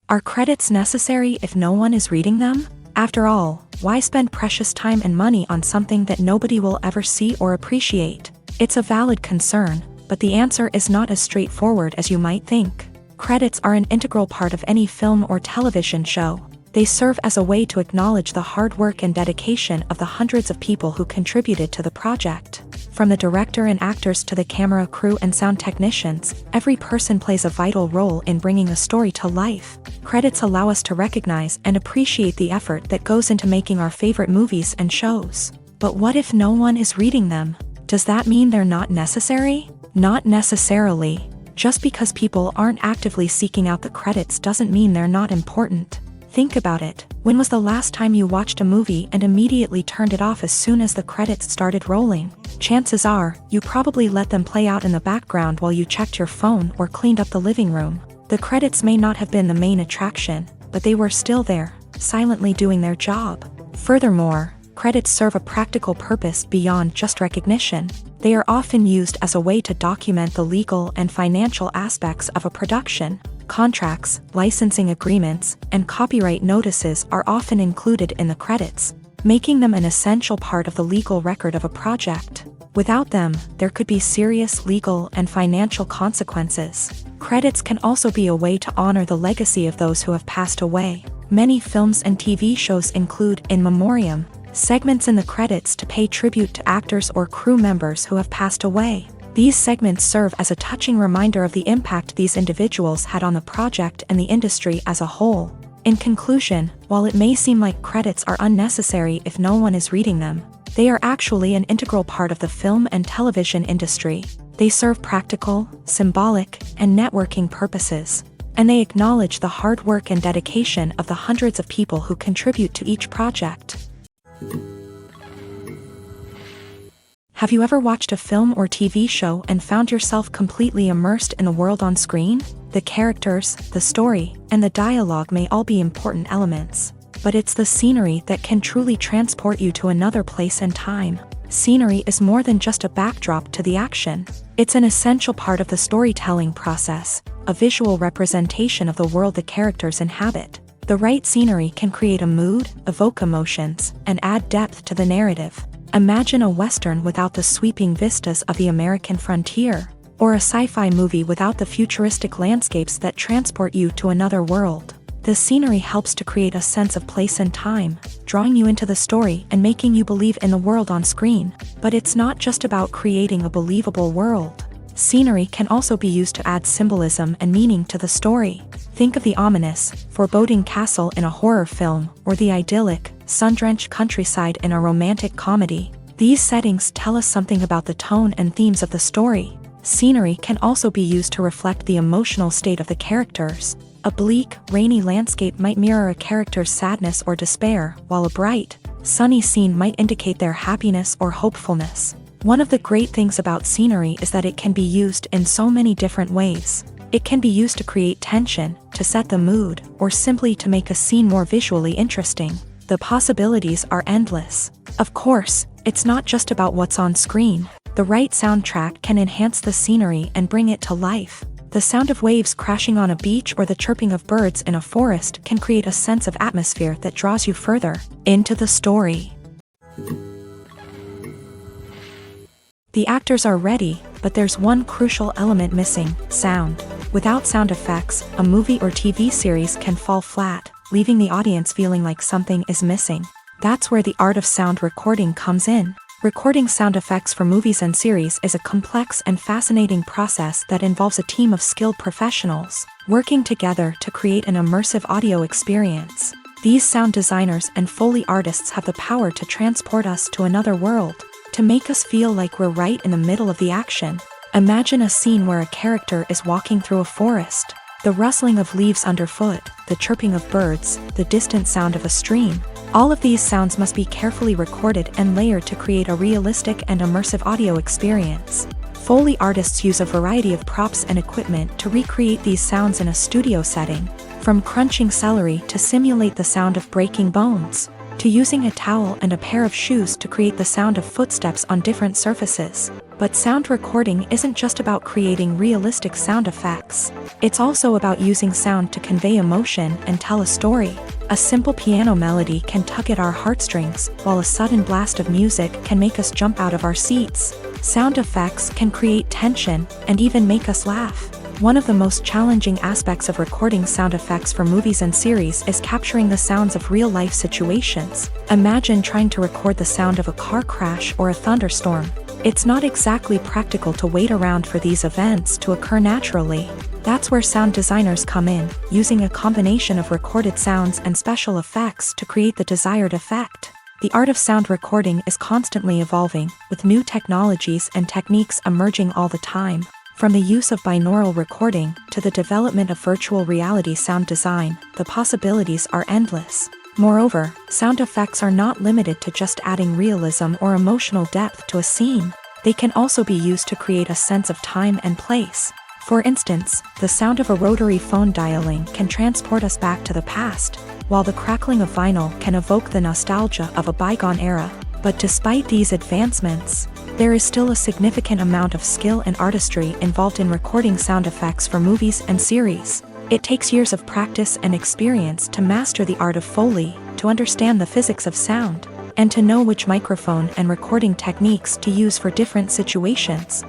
Are credits necessary if no one is reading them? After all, why spend precious time and money on something that nobody will ever see or appreciate? It's a valid concern, but the answer is not as straightforward as you might think. Credits are an integral part of any film or television show. They serve as a way to acknowledge the hard work and dedication of the hundreds of people who contributed to the project. From the director and actors to the camera crew and sound technicians, every person plays a vital role in bringing a story to life. Credits allow us to recognize and appreciate the effort that goes into making our favorite movies and shows. But what if no one is reading them? Does that mean they're not necessary? Not necessarily. Just because people aren't actively seeking out the credits doesn't mean they're not important. Think about it. When was the last time you watched a movie and immediately turned it off as soon as the credits started rolling? Chances are, you probably let them play out in the background while you checked your phone or cleaned up the living room. The credits may not have been the main attraction, but they were still there, silently doing their job. Furthermore, credits serve a practical purpose beyond just recognition. They are often used as a way to document the legal and financial aspects of a production. Contracts, licensing agreements, and copyright notices are often included in the credits, making them an essential part of the legal record of a project. Without them, there could be serious legal and financial consequences. Credits can also be a way to honor the legacy of those who have passed away. Many films and TV shows include in memoriam segments in the credits to pay tribute to actors or crew members who have passed away. These segments serve as a touching reminder of the impact these individuals had on the project and the industry as a whole. In conclusion, while it may seem like credits are unnecessary if no one is reading them, they are actually an integral part of the film and television industry. They serve practical, symbolic, and networking purposes, and they acknowledge the hard work and dedication of the hundreds of people who contribute to each project. Have you ever watched a film or TV show and found yourself completely immersed in the world on screen? The characters, the story, and the dialogue may all be important elements, but it's the scenery that can truly transport you to another place and time. Scenery is more than just a backdrop to the action. It's an essential part of the storytelling process, a visual representation of the world the characters inhabit. The right scenery can create a mood, evoke emotions, and add depth to the narrative. Imagine a Western without the sweeping vistas of the American frontier, or a sci-fi movie without the futuristic landscapes that transport you to another world. The scenery helps to create a sense of place and time, drawing you into the story and making you believe in the world on screen. But it's not just about creating a believable world. Scenery can also be used to add symbolism and meaning to the story. Think of the ominous, foreboding castle in a horror film, or the idyllic, sun-drenched countryside in a romantic comedy. These settings tell us something about the tone and themes of the story. Scenery can also be used to reflect the emotional state of the characters. A bleak, rainy landscape might mirror a character's sadness or despair, while a bright, sunny scene might indicate their happiness or hopefulness. One of the great things about scenery is that it can be used in so many different ways. It can be used to create tension, to set the mood, or simply to make a scene more visually interesting. The possibilities are endless. Of course, it's not just about what's on screen. The right soundtrack can enhance the scenery and bring it to life. The sound of waves crashing on a beach or the chirping of birds in a forest can create a sense of atmosphere that draws you further into the story. The actors are ready, but there's one crucial element missing: sound. Without sound effects, a movie or TV series can fall flat. leaving the audience feeling like something is missing. That's where the art of sound recording comes in. Recording sound effects for movies and series is a complex and fascinating process that involves a team of skilled professionals working together to create an immersive audio experience. These sound designers and Foley artists have the power to transport us to another world, to make us feel like we're right in the middle of the action. Imagine a scene where a character is walking through a forest. The rustling of leaves underfoot, the chirping of birds, the distant sound of a stream. All of these sounds must be carefully recorded and layered to create a realistic and immersive audio experience. Foley artists use a variety of props and equipment to recreate these sounds in a studio setting, from crunching celery to simulate the sound of breaking bones, to using a towel and a pair of shoes to create the sound of footsteps on different surfaces. But sound recording isn't just about creating realistic sound effects. It's also about using sound to convey emotion and tell a story. A simple piano melody can tug at our heartstrings, while a sudden blast of music can make us jump out of our seats. Sound effects can create tension and even make us laugh. One of the most challenging aspects of recording sound effects for movies and series is capturing the sounds of real-life situations. Imagine trying to record the sound of a car crash or a thunderstorm. It's not exactly practical to wait around for these events to occur naturally. That's where sound designers come in, using a combination of recorded sounds and special effects to create the desired effect. The art of sound recording is constantly evolving, with new technologies and techniques emerging all the time. From the use of binaural recording to the development of virtual reality sound design, the possibilities are endless. Moreover, sound effects are not limited to just adding realism or emotional depth to a scene. They can also be used to create a sense of time and place. For instance, the sound of a rotary phone dialing can transport us back to the past, while the crackling of vinyl can evoke the nostalgia of a bygone era. But despite these advancements, there is still a significant amount of skill and artistry involved in recording sound effects for movies and series. It takes years of practice and experience to master the art of Foley, to understand the physics of sound, and to know which microphone and recording techniques to use for different situations.